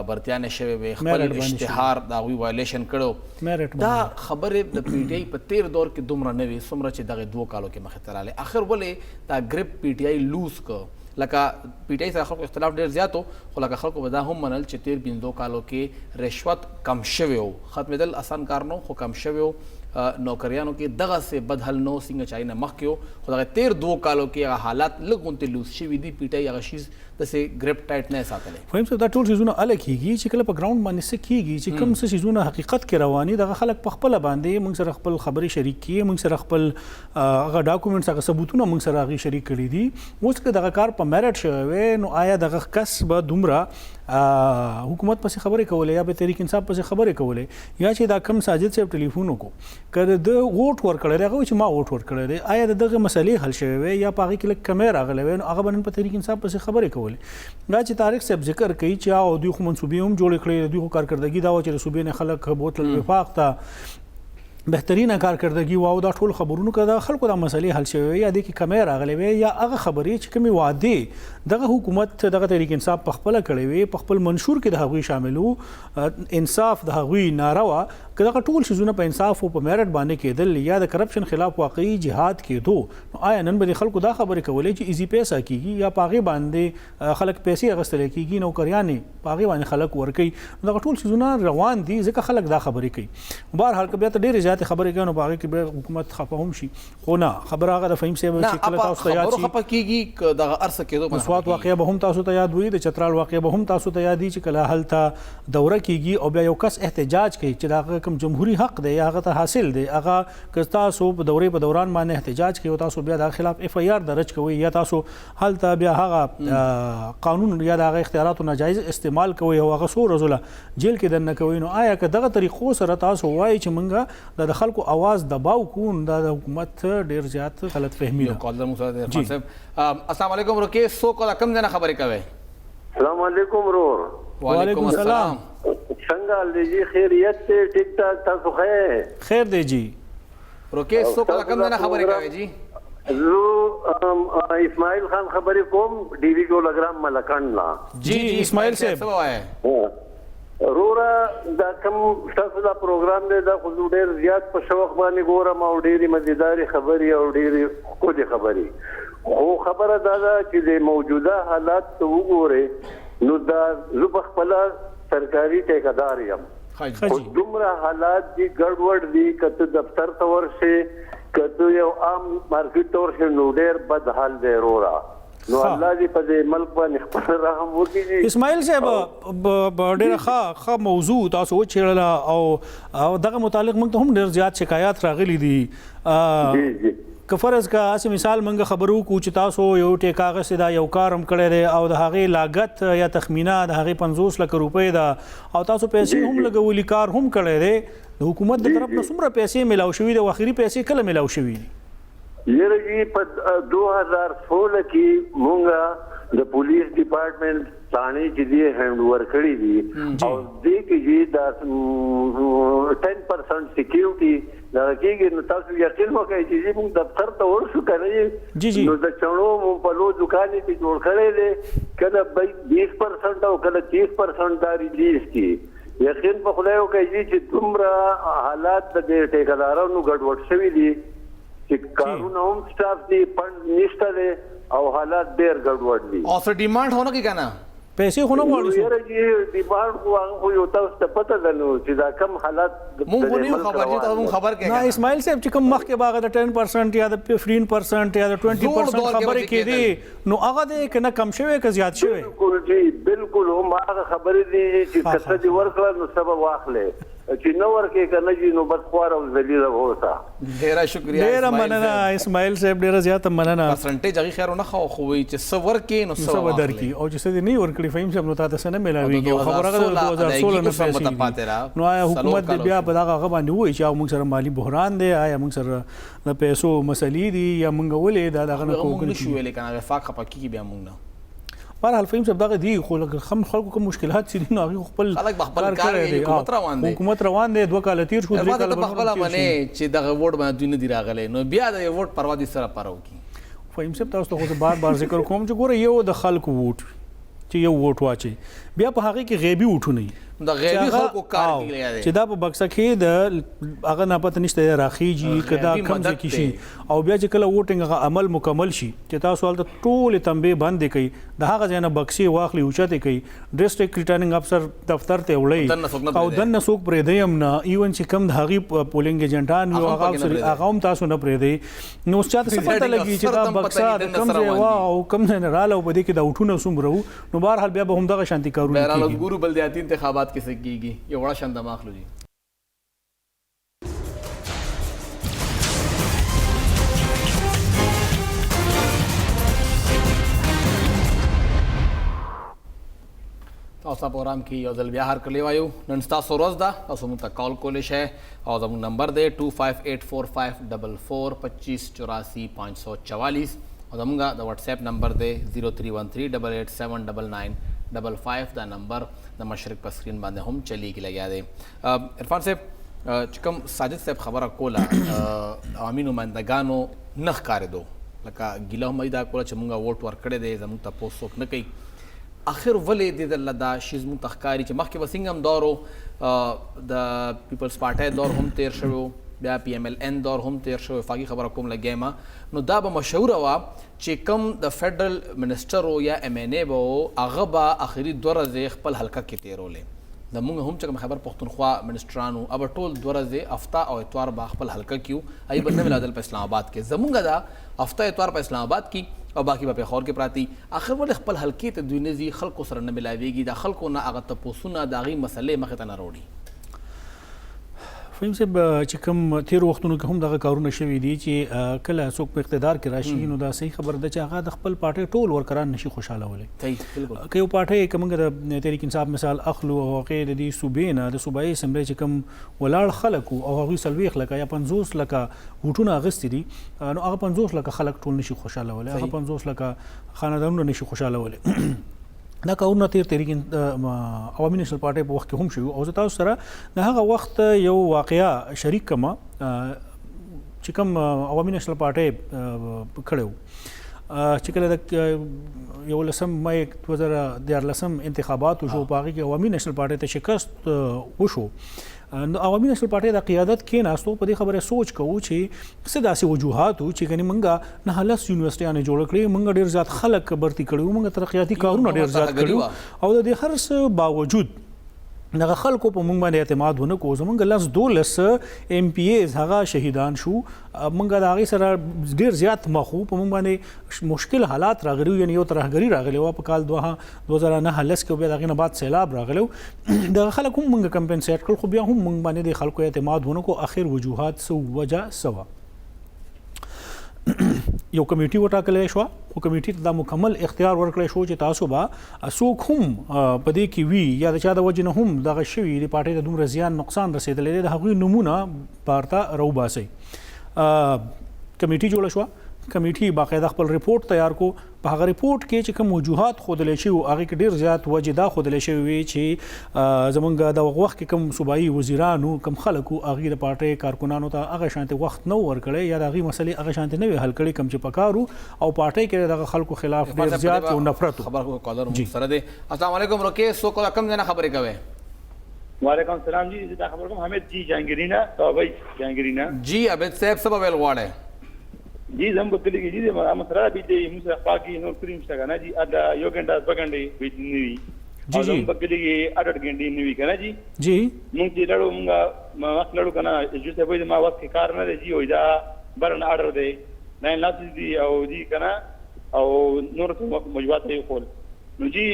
Speaker 1: برتیانه شوی وي خپل اشتهار د هغوی وایلیشن کړو دا خبرې د پی ټي آی په تیر دور کې دومره نه وي څومره چې دغه 2 کالو کې مخې ته راغلی اخر ولې دا ګریپ پی ټي آی لوز کړ لکه پی ټي آی سره خلکو اختلاف ډېر زیات و خو لکه خلکو به دا هم منل چې تیر 15 کالو کې رشوت کم شوی و ختمېدل اسان کار نه خو کم شوی و نوکریانو کې دغسې بد حل نه و څنګه چې هغې نه مخکې و خو دغه تیر 2 کالو کې هغه حالات لږ غوندې لوز شوي دي پی ټي آی هغه شیز داسې ګریپ ټایټ نه ساتلی.
Speaker 2: فهم صاحب دا ټول شیزونه الګ کیږي چې کله په ګراوند باندې څه کیږي چې کوم څه شیزونه حقیقت کې رواني دغه خلک په خپل باندې موږ سره خپل خبرې شریک کړي، موږ سره خپل هغه ډاکومېنټس هغه ثبوتونه موږ سره هغه شریک کړي دي. اوس که دغه کار په میرټ شوی نو آیا دغه کس به دومره حکومت پسې خبرې کولې یا به تحریک انصاف پسې خبرې کولې یا چې دا کم ساجد صاحب ټلیفون وکړو که د ووټ ورکړی دی هغه چې ما ووټ ورکړی دی آیا د دغه مسلې حل شوی وی یا په هغې کې لږ کمی راغلی وی نو هغه به نن په تحریک انصاف پسې خبرې کولې. دا چې طارق صاحب ذکر کوي چې دوی خو منصوبې هم جوړې کړې دوی خو کارکردګي دا وه چې د صوبې نه خلک بوتل وفاق ته بهترینه کارکردګي واو دا ټول خبرونو که د خلکو دا مسلې حل شوی یا دې کې کمی راغلی وی یا هغه خبرې چې کومې وعدې دغه حکومت دغه تحریک انصاف په خپله کړی وی په خپل منشور کې د هغوی شامل وو انصاف د هغوی ناره وه که دغه ټول شیزونه په انصاف او په میرټ باندې کېدل یا د کرپشن خلاف واقعي جهاد کېدو نو آیا نن به د خلکو دا خبرې کولې چې ایزي پیسه کېږي یا په هغې باندې خلک پیسې اخیستلی کېږي نوکریانې په هغې باندې خلک ورکوي دغه ټول شیزونه روان دي ځکه خلک دا خبرې کوي. بهرحال که بیا ته ډېرې زیاتې خبرې کوي نو په هغې کې بیا حکومت خفه هم شي خو نه خبره هغه د فهیم صاحب چې کله تاسو ته یاد شي
Speaker 1: خبرو خفه کېږي که دغه ارڅه کېدو
Speaker 2: مسوات واقعه به هم تاسو ته یاد وي د چترال واقعه به هم تاسو ته یاد وي چې کله هلته دوره کېږي او بیا یو کس احتجاج کوي چې د هغه کوم جمهوري حق دی یا هغه ته حاصل دی هغه که تاسو په دورې په دوران باندې احتجاج کوي او تاسو بیا د خلاف اف آی آر درج کوي یا تاسو هلته بیا هغه قانون یا د هغه اختیاراتو ناجایز استعمال کوي او هغه څو ورځو جیل کې دننه کوي نو آیا که دغه طریقو سره تاسو وایي چې موږ د خلکو اواز دباو کوو دا د حکومت ډېر زیات غلط فهمي ده.
Speaker 1: کالر موږ سره عرفان صاحب السلام علیکم روکې څوک او کوم ځای نه خبرې کوئ؟
Speaker 3: السلام علیکم ورور.
Speaker 1: وعلیکم السلام.
Speaker 3: څنګه حال دی جی؟ خیریت دی؟ ټیک ټاک تاسو
Speaker 2: خیر دی جی.
Speaker 1: روکې څوک او کوم ځای نه خبرې کوئ جی؟
Speaker 3: زه اسماعیل خان خبرې کوم ډي وي ګولګرام ملکند نه.
Speaker 2: جی اسماعیل صاحب
Speaker 3: رورا دا کوم تاسو دا پروګرام دی دا خو ډېر زیات په شوق باندې ګورم او ډېرې مزیدارې خبرې او ډېرې ښکلې خبرې خو خبره دا ده چې د موجوده حالات ته وګورئ نو دا زه په خپله سرکاري ټیکهدار یم خو دومره حالات دي ګډوډ دي که ته دفتر ته ورشې که ته یو عام مارکیټ ته ورشې نو ډېر بد حال دی رورا نو الله دې په دې ملک باندې خپل رحم وکړي.
Speaker 2: اسماعیل صاحب ډېره ښه موضوع تاسو وچېړله او دغه متعلق موږ ته هم ډېر زیات شکایات راغلي دي که فرض که هسې مثال موږ خبرو وکړو چې تاسو یو ټیکه اخیستې ده یو کار هم کړی دی او د هغې لاګت یا تخمینه د هغې 50 لکه روپۍ ده او تاسو پیسې هم لګولي کار هم کړی دی د حکومت د طرف نه څومره پیسې میلاو شوي دي او اخري پیسې کله میلاو شوي دي؟
Speaker 3: یره جی په 2016 کې مونږه د پولیس ډپارټمنټ ثانه چې دی هند ور کړی دي او دې کې جی دا 10% سکیورټي دا کېږي نو تاسو یقین وکړئ چې موږ دفتر ته ورشو کنه نو د چڼو مو په لو دکان کې جوړ کړی دی کله 20% او کله 30% دا ریلیز کی یقین په خدای وکړئ چې دومره حالات د ټیکهدارانو ګډوډ شوي دي چې کارونه هم سټاف دي فند نشته دی او حالات ډېر ګډوډ دي
Speaker 1: او څه ډیمانډ هونه کې کنه
Speaker 2: پیسې خو نه غواړو
Speaker 3: یاره جی ډیمانډ خو یو تاسو ته پته ده نو چې دا کم حالات
Speaker 1: مونږ نه خبر چې تاسو خبر کې
Speaker 2: نه اسماعیل صاحب چې کوم مخکې باغ د 10% یا د 15% یا د 20% خبرې کېدي نو هغه دې کنه کم شوی که زیات شوی؟
Speaker 3: بالکل جی بالکل هم هغه خبرې دي چې کته دې ورکړه نو سبب واخلې چې نو ورکې کنه جی نو بس خوار او ذلیل اوسه.
Speaker 1: ډیره شکریا
Speaker 2: ډیره مننه اسماعیل صاحب ډیره زیاته مننه.
Speaker 1: پرسنټیج هغه خیر نه خو وي چې څه ورکې نو څه
Speaker 2: ورکې او چې څه دې نه ورکړي فهیم صاحب نو تاسو څه نه ملاويږي او خبره ده 2016 نه پیسې نو آیا حکومت دې بیا په دغه غو باندې وایي چې موږ سره مالی بحران دی آیا موږ سره د پیسو مسلې دي یا موږ ولې دا دغه نه کوو
Speaker 1: نشو ویلې کنه وفاق خپکی بیا موږ نه
Speaker 2: بهرحال فهیم صاحب دغه دي خو خلکو کوم مشکلات چې دي نو هغه خپل
Speaker 1: کار کوي
Speaker 2: حکومت روان دی 2 کال تیر شو 3 کال
Speaker 1: په خپل باندې چې دغه ووټ باندې نه دی راغلی نو بیا د ووټ پروا دي سره پرو کی
Speaker 2: فهیم صاحب تاسو ته بار بار ذکر کوم چې ګوره یو د خلکو ووټ چې یو ووټ واچي بیا په هغه کې غیبي ووټونه
Speaker 1: د غیبي خلکو کار کیږي
Speaker 2: چې دا په بکسه کې د هغه نه پته نشته راخیږي کدا کم ځای کې شي او بیا چې کله ووټینګ هغه عمل مکمل شي چې تاسو ولته ټول تنبیه باندې کوي د هغه ځای نه بکسې واخلي اوچته کوي ډیسټریکټ ریټرنینګ افسر دفتر ته وړي او دنه څوک پرې دی هم نه ایون چې کم د هغې پولینګ ایجنټان یو هغه هم تاسو نه پرې دی نو اوس چاته څه پته لګي چې دا بکسه د کم ځای وا او کم ځای نه راله او په دې کې د اوټونه څومره وو نو بهرحال بیا به همدغه شانتي کارونه
Speaker 1: بهرحال ګورو بلدیاتي انتخابات کې څه کیږي یو وړه شان دماغ اخلو جی تاسو پروګرام کې یو ځل بیا هر کلی وایو نن تاسو ورځ ده تاسو موږ ته کال کولی شئ او زموږ نمبر دی 2584545844 او زموږ د واتس اپ نمبر دی 031388799955 دا نمبر د مشرق په سکرین باندې هم چلیږي لګیا دی عرفان صاحب چې کوم ساجد صاحب خبره کوله عوامي نمایندګانو نه ښکارېدو لکه ګیله هم دا کوله چې موږ ووټ ورکړی دی زموږ تپوس څوک نه کوي آخر ولې د الله دا شیز مو تخکاری چې مخکې وسنګ هم دورو د پیپلز پارټي دور هم تیر شوی بیا پی ایم ال ان دور هم تیر شوی فاقي خبره کوم لګی ما نو دا به مشهور وا چې کم د فدرل منسٹر یا ام ان ای به هغه به اخري 2 ورځې خپل حلقه کې تیرولې د موږ هم چې خبر پښتونخوا منسټرانو اب ټول 2 ورځې هفته او اتوار به خپل حلقه کیو ای بل نه ملادل په اسلام آباد کې زمونږ دا هفته اتوار په اسلام آباد کې او باقي په خور کې پراتی اخر ول خپل حلقې ته دوی نزي خلکو سره نه ملاويږي د خلکو نه هغه تپوسونه د هغې مسلې مخې ته نه وروړي
Speaker 2: فهم صاحب چې کوم تیر وختونو کې هم دغه کارونه شوي دي چې کله څوک په اقتدار کې راشي نو دا صحیح خبر ده چې هغه د خپل پارټي ټول ورکران نشي خوشاله ولې
Speaker 1: بالکل
Speaker 2: که یو پارټي کومه د تحریک انصاف مثال اخلو او هغه د دې صوبې نه د صوبایي اسمبلی چې کوم ولاړ خلکو او هغه 40 لکه یا 50 لکه وټونه اغستې دي نو هغه 50 لکه خلک ټول نشي خوشاله ولې هغه 50 لکه خاندانونه نشي خوشاله ولې دا کارونه تحریک عوامي نېشنل پارټي په وخت کې هم شوي او زه تاسو سره د هغه وخت یو واقعه شریک کما چې کوم عوامي نېشنل پارټي کړو چې کله د 11 مې 2014 انتخابات وشو په هغه کې عوامي نېشنل پارټي ته شکست وشو نو عوامي نېشنل پارټي د قیادت کې ناستو په دې خبره سوچ کوو چې څه داسې وجوهات چې کني منګه نه هلس یونیورسيټیانه جوړ کړې منګه ډیر زیات خلک برتي کړو منګه ترقیاتي کارونه ډیر زیات کړو او د هر څه باوجود دغه خلکو په موږ باندې اعتماد ونه کو زمونږ لاس 12 ام پی ایز هغه شهیدان شو موږ د هغې سره ډیر زیات مخو په موږ باندې مشکل حالات راغلي یعنی یو ترهګري راغلی و په کال 2009 کې بیا دغه نه بعد سیلاب راغلو دغه خلک هم موږ کمپنسیټ کړ خو بیا هم موږ باندې د خلکو اعتماد ونه کو اخر وجوهات سو وجه سوا یو کمیټي وټاکلې شو او کمیټي ته د مکمل اختیار ورکړی شو چې تاسو به څوک هم په دې کې وي یا د چا د وجې نه هم دغه شوي د پارټۍ ته دومره زیان نقصان رسېدلی دی د هغوی نومونه بارته راوباسئ کمیټي جوړه شوه کمیټي باقاعده خپل ریپورټ تیار کو په هغه ریپورټ کې چې کوم وجوهات ښودلی شوي هغې کې ډېر زیات وجې دا ښودلی شوي وي چې زموږ د وخت کې کوم صوبایي وزیرانو کوم خلکو هغې د پارټۍ کارکنانو ته هغه شانتې وخت نه ورکړی یا د هغې مسلې هغه شانتې نه وي حل کړي کوم چې پکار وو او پارټۍ کې دغه خلکو خلاف ډېر زیات یو نفرت
Speaker 1: خبر کالر مو سره دی السلام علیکم روکې څوک کم ځای نه خبرې کوئ
Speaker 5: وعلیکم السلام جی دا خبر کوم حمید جی جهانګیرینا توبه جهانګیرینا
Speaker 1: جی عبید صاحب څه به ویل غواړئ
Speaker 5: جی زم کو تلګي جی مسره به دې موږ پاکي نو کریم څنګه جی ادا یو غنټه 2 غنټه ویچنی
Speaker 2: جی جی
Speaker 5: په کلیږي 8 غنټه نیوي کنه جی
Speaker 2: جی
Speaker 5: موږ چې لړو موږ وخت لړو کنه چې څه وایي ما وخت کار نه دی وای دا برن آرډر دی نه لاس دی او دی کنه او نور څه موجوده یو خپل نو جی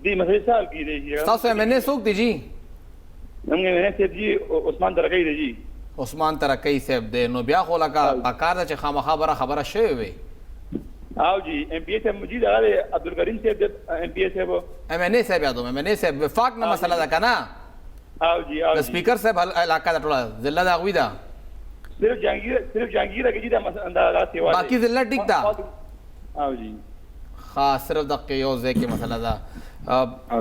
Speaker 5: دې مسله سال کې دی
Speaker 1: تاسو یې منه څوک دی جی
Speaker 5: موږ نه څه جی عثمان درګی دی جی
Speaker 1: عثمان ترکی صاحب دی نو بیا خو لکه پکار ده چې خامخا خبره شوې وي
Speaker 5: او جی ام پی صاحب مجید هغه عبدالکریم صاحب ام پی صاحب
Speaker 1: ام ان ای صاحب یادوم ام ان ای صاحب وفاق نه مسله ده کنه
Speaker 5: او جی او
Speaker 1: سپیکر صاحب علاقه ده ټوله ضلع د هغوی ده
Speaker 5: صرف جهانگیر کې دا مسله سیوا
Speaker 1: باقي ضلع ټیک ده
Speaker 5: او جی
Speaker 1: خاص صرف دغه یو ځای کې مسله ده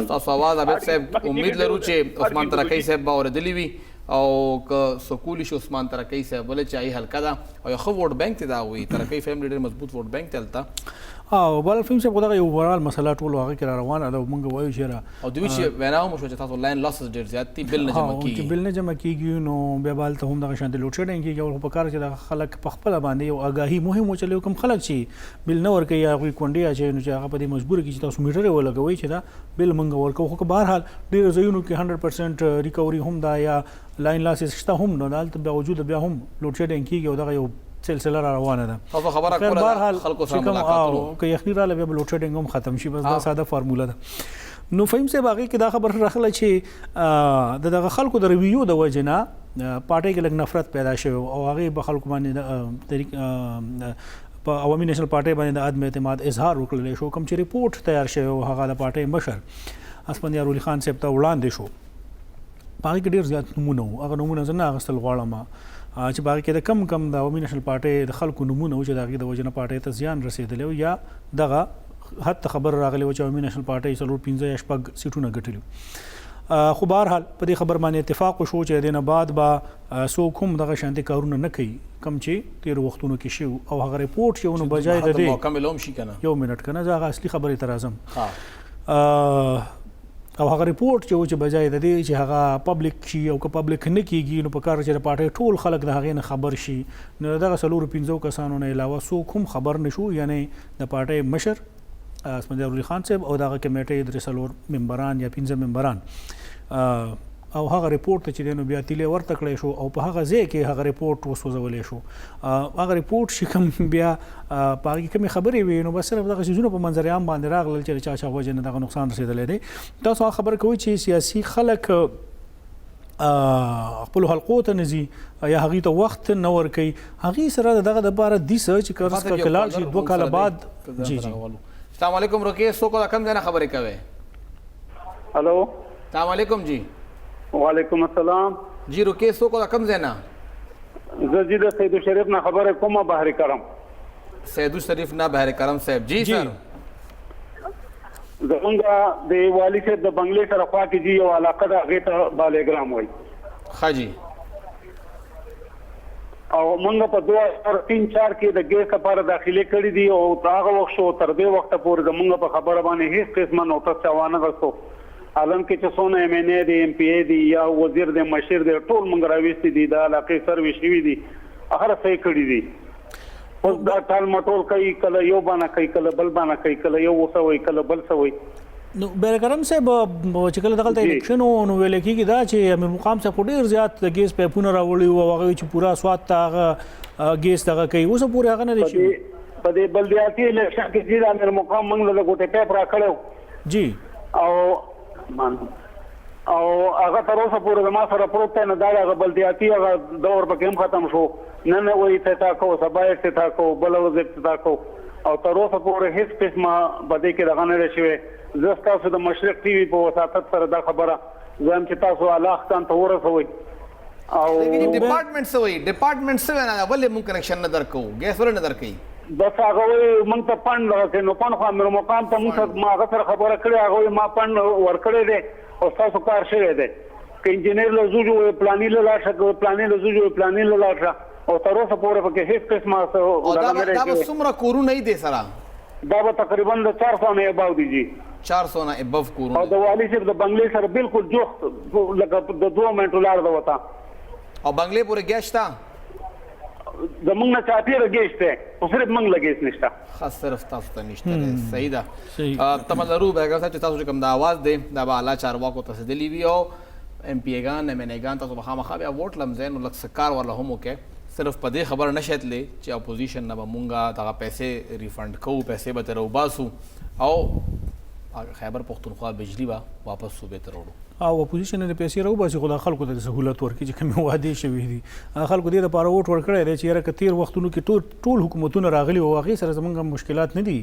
Speaker 1: تاسو आवाज عبید صاحب امید لرو چې عثمان ترکی صاحب به اوریدلی وي او که سکولی شو عثمان ترکی صاحب ولې چې ای حلقه ده او یو ښه ووټ بینک ته دا وي ترکی فیملی ډېر مضبوط ووټ بینک ته هلته
Speaker 2: او بل فهم چې خدای یو ورال مسله ټول هغه کې روانه ده مونږ وایو چې
Speaker 1: او دوی چې وینا هم شو چې تاسو لاین لاسز ډیر زیات دي بل نه جمع کیږي
Speaker 2: چې بل نه جمع کیږي نو بیا بال ته هم دغه شان د لوډ شیډینګ کیږي او په کار چې د خلک په خپل باندې یو آگاهي مهم وچلو کوم خلک چې بل نه ورکوي هغه کونډي چې نو چې هغه په دې مجبور کی چې تاسو میټر ولګوي چې دا بل مونږ ورکو خو په هر حال ډیر ځایونو کې 100% ریکوري هم دا یا لاین لاسز شته هم نو دالته باوجود بیا هم لوډ شیډینګ کیږي او دغه یو سلسله روانه ده
Speaker 1: تاسو خبره کوله خلکو سره ملاقات
Speaker 2: که یخنی را لوي لوډ شیډینګ هم ختم شي بس دا ساده فارموله ده نو فهم سه باقي کې دا خبر راخله چې دغه خلکو د ریویو د وجنه پارټي کې لګ نفرت پیدا شوه او هغه به خلکو باندې طریق په عوامي نېشنل پارټي باندې د عدم اعتماد اظهار وکړل شو کوم چې ریپورت تیار شوه هغه د پارټي مشر اسپندیار علي خان صاحب ته وړاندې شو باقي کې ډیر زیات نمونه هغه نمونه زنه اغستل غواړم چې باقي کې د کم د عوامي نېشنل پارټي د خلکو نمونه چې دغه د وجنه پارټي ته زیان رسیدلی یا دغه حتی خبر راغلی و چې عوامي نېشنل پارټي څلور 15 یا شپږ سیټونه ګټلي خو بهر حال په دې خبر باندې اتفاق وشو چې دینه بعد با سو کوم دغه شانتي کارونه نه کوي کم چې تیر وختونو کې شو او هغه ریپورت چې ونو بجای د دې
Speaker 1: مکمل هم شي کنه
Speaker 2: یو منټ کنه دا اصلي خبره تر اعظم او هغه ریپورت چې بجای د دې چې هغه پبلک شي او که پبلک نه کیږي نو په کار چې پارټي ټول خلک د هغه نه خبر شي نو دغه سلور 15 کسانو نه علاوه سو کوم خبر نشو یعنی د پارټي مشر اسمندیار علي خان صاحب او دغه کمیټې د سلور ممبران یا 15 ممبران او هغه ریپورت چې دینو بیا تیلې ورته کړی شو او په هغه ځای کې هغه ریپورت وسوځولې شو هغه ریپورت چې کوم بیا پاګي کوم خبرې وي نو بس صرف دغه شیزونه په منظر عام باندې راغلل چې چا وجه نه دغه نقصان رسیدلی دی تاسو خبر کوي چې سیاسي خلک خپل حلقو ته نزي یا هغه ته وخت نه ورکي هغه سره دغه د بار دي چې کورس کا کلال شي 2 کال بعد جی
Speaker 1: السلام علیکم رکی سو کو کم دینا خبرې کوي
Speaker 6: هلو
Speaker 1: السلام علیکم جی
Speaker 6: وعلیکم السلام
Speaker 1: جی رکی سو کو کم دینا
Speaker 6: زه د سید شریف نه خبره کومه بهر کرم
Speaker 1: سید شریف نه بهر کرم صاحب جی سر
Speaker 6: زمونږ د والی صاحب د بنگلې سره خوا کې جی یو علاقه ده هغې ته بالیګرام وایي
Speaker 1: ښه جی
Speaker 6: او مونږ په 2003-4 کې د ګیس لپاره داخلي کړي دي او هغه وخت شو تر دې وخته پورې زمونږ په خبره باندې هیڅ قسمه نوټس چا ونه غوښتو حالان کې چې څونه ایم ان ای دی ایم پی ای دی یا وزیر دی مشیر دی ټول مونږ راوېستي دي د علاقې سروې شوي دي هغه صحیح کړي دي اوس دا ټال مټول کوي کله یو باندې کوي کله بل باندې کوي کله یو وسوي کله بل سوي
Speaker 2: نو بیرکرم صاحب چې کله دغه الیکشن نو ویل کېږي دا چې امیر مقام صاحب ډیر زیات د ګیس پیپونه راوړي او هغه چې پورا سواد ته ګیس دغه کوي اوس پورې هغه نه شي
Speaker 6: په دې بلدیاتي الیکشن کې چې امیر مقام موږ له ګوټه پیپ را کړو
Speaker 2: جی
Speaker 6: او هغه تر اوسه پورې ما سره پروت نه دا هغه بلدیاتي هغه دور به هم ختم شو نه وایي ته کو سبا یې ته کو بل وزیر ته کو او تر اوسه پورې هیڅ قسمه بده کې دغه نه شوی زه تاسو د مشرق ټي وي په وساتت سره دا خبره زم چې تاسو الله خان ته ورسوي او
Speaker 1: ډپارټمنټ سوي ډپارټمنټ سوي نه ولې مونږ کنیکشن نه درکو ګیس ور نه درکې
Speaker 6: بس هغه مونږ ته پند راکې نو پند خو امیر مقام ته مونږ ما هغه سره خبره کړې هغه ما پند ورکړې ده او تاسو کار شوی دی که انجینیر له زوجو پلاني له لاشه پلاني له زوجو پلاني له لاشه او تر اوسه پورې پکې هیڅ قسمه
Speaker 1: دا به څومره کورونه دی سره
Speaker 6: دا به تقریبا د 400 نه اباو دي جی
Speaker 1: 400 نه اباو کورونه
Speaker 6: او د والی صاحب د بنگلې سره بالکل جوخت لکه د 2 منټو لار ده وتا
Speaker 1: او بنگلې پورې ګیشتا
Speaker 6: زمونږ نه چاپیره ګیشته او صرف موږ لګیس نشته
Speaker 1: خاص صرف تاسو ته نشته صحیح ده تملرو به تاسو چې کوم د आवाज دی دا به اعلی چارواکو ته دلی وی او ام پی ایګان ام ان ایګان تاسو به خامخا بیا ووټ لمزین او لکسکار ولا هم وکې صرف په دې خبر نشیتلې چې اپوزیشن نه به مونږه دغه پیسې ریفند کوو پیسې به تر وباسو او خیبر پختونخوا بجلی به واپس صوبې ته وړو
Speaker 2: او اپوزیشن نه پیسې راوباسي خو د خلکو ته سہولت ورکړي چې کوم وعده شوی دي خلکو دې لپاره ووټ ورکړی دی چې یاره کثیر وختونو کې ټول حکومتونه راغلي او هغه سره زمونږ مشکلات نه دي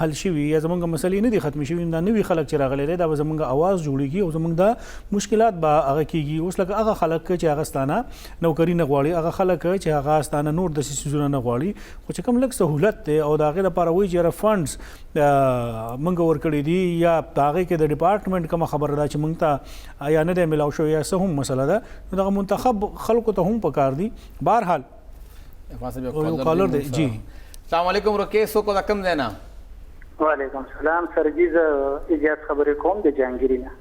Speaker 2: حل شوي یا زمونږ مسلې نه دي ختم شوي دا نوي خلک چې راغلي دي دا زمونږ आवाज جوړیږي او زمونږ د مشکلات به هغه کیږي اوس لکه هغه خلک چې هغه ستانه نوکری نه غواړي هغه خلک چې هغه ستانه نور د سيزونه نه غواړي خو چې کوم لږ سہولت دی او دا هغه لپاره وایي چې فندز مونږ ورکړي دي یا هغه کې د ډپارټمنټ کوم خبره ده چې مونږ ته یا نه ملاو شو یا څه هم مسله ده دغه منتخب خلکو ته هم پکار دي بهرحال
Speaker 1: کالر
Speaker 2: دی جی
Speaker 1: السلام علیکم رکی سو کو کم دینا
Speaker 4: وعلیکم السلام سرجیز اجازه خبرې کوم د جهانګیرینه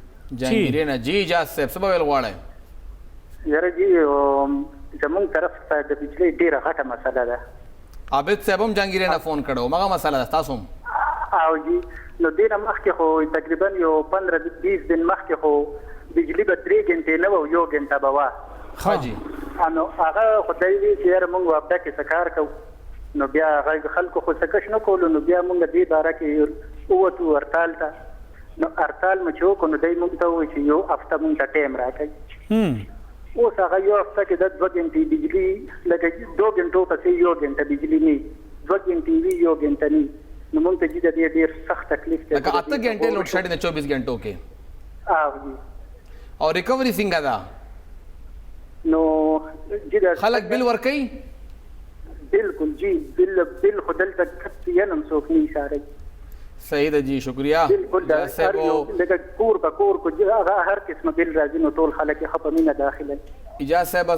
Speaker 1: جهانګیرینه جی اجازه صاحب څه به ویل غواړئ؟
Speaker 4: یاره جی زمونږ طرف ته د بجلی ډېره غټه مسله ده.
Speaker 1: عابد صاحب هم جهانګیرینه فون کړو مغه مسله ده تاسو هم
Speaker 4: او جی نو دې نه مخکې خو تقریبا یو 15-20 دن مخکې خو بجلی به 3 غنټې نه وه 1 غنټه به وه.
Speaker 1: ښه جی
Speaker 4: نو هغه خدای وي چې یاره مونږ وابده کې څه کار کوو نو بیا هغه خلکو خو څه کش نه کولو نو بیا مونږ دې باره کې ووتو هړتال ته. نو هړتال مو چې وکړو نو دی مونږ ته ووایي چې یو هفته مونږ ته ټایم راکوي. اوس هغه یو هفته کې د 2 غنټې بجلی لکه 2 غنټو پسې 1 غنټه بجلی نه 2 غنټې وي 1 غنټه نه نو مونږ ته د دې ډېر سخت تکلیف دی.
Speaker 1: لکه 8 غنټې لوډ شیډینګ 24 غنټو کې او ریکوري څنګه ده؟
Speaker 4: نو
Speaker 1: خلک بل ورکوي؟
Speaker 4: بالکل جی بل خو دلته کتیا نم څوک نه اشاره.
Speaker 1: صحیح ده جی شکریہ.
Speaker 4: بالکل لکه کور په کور کو هغه هر قسمه بل راځي نو ټول خلک یې خپه مینه داخله.
Speaker 1: اجازه صاحب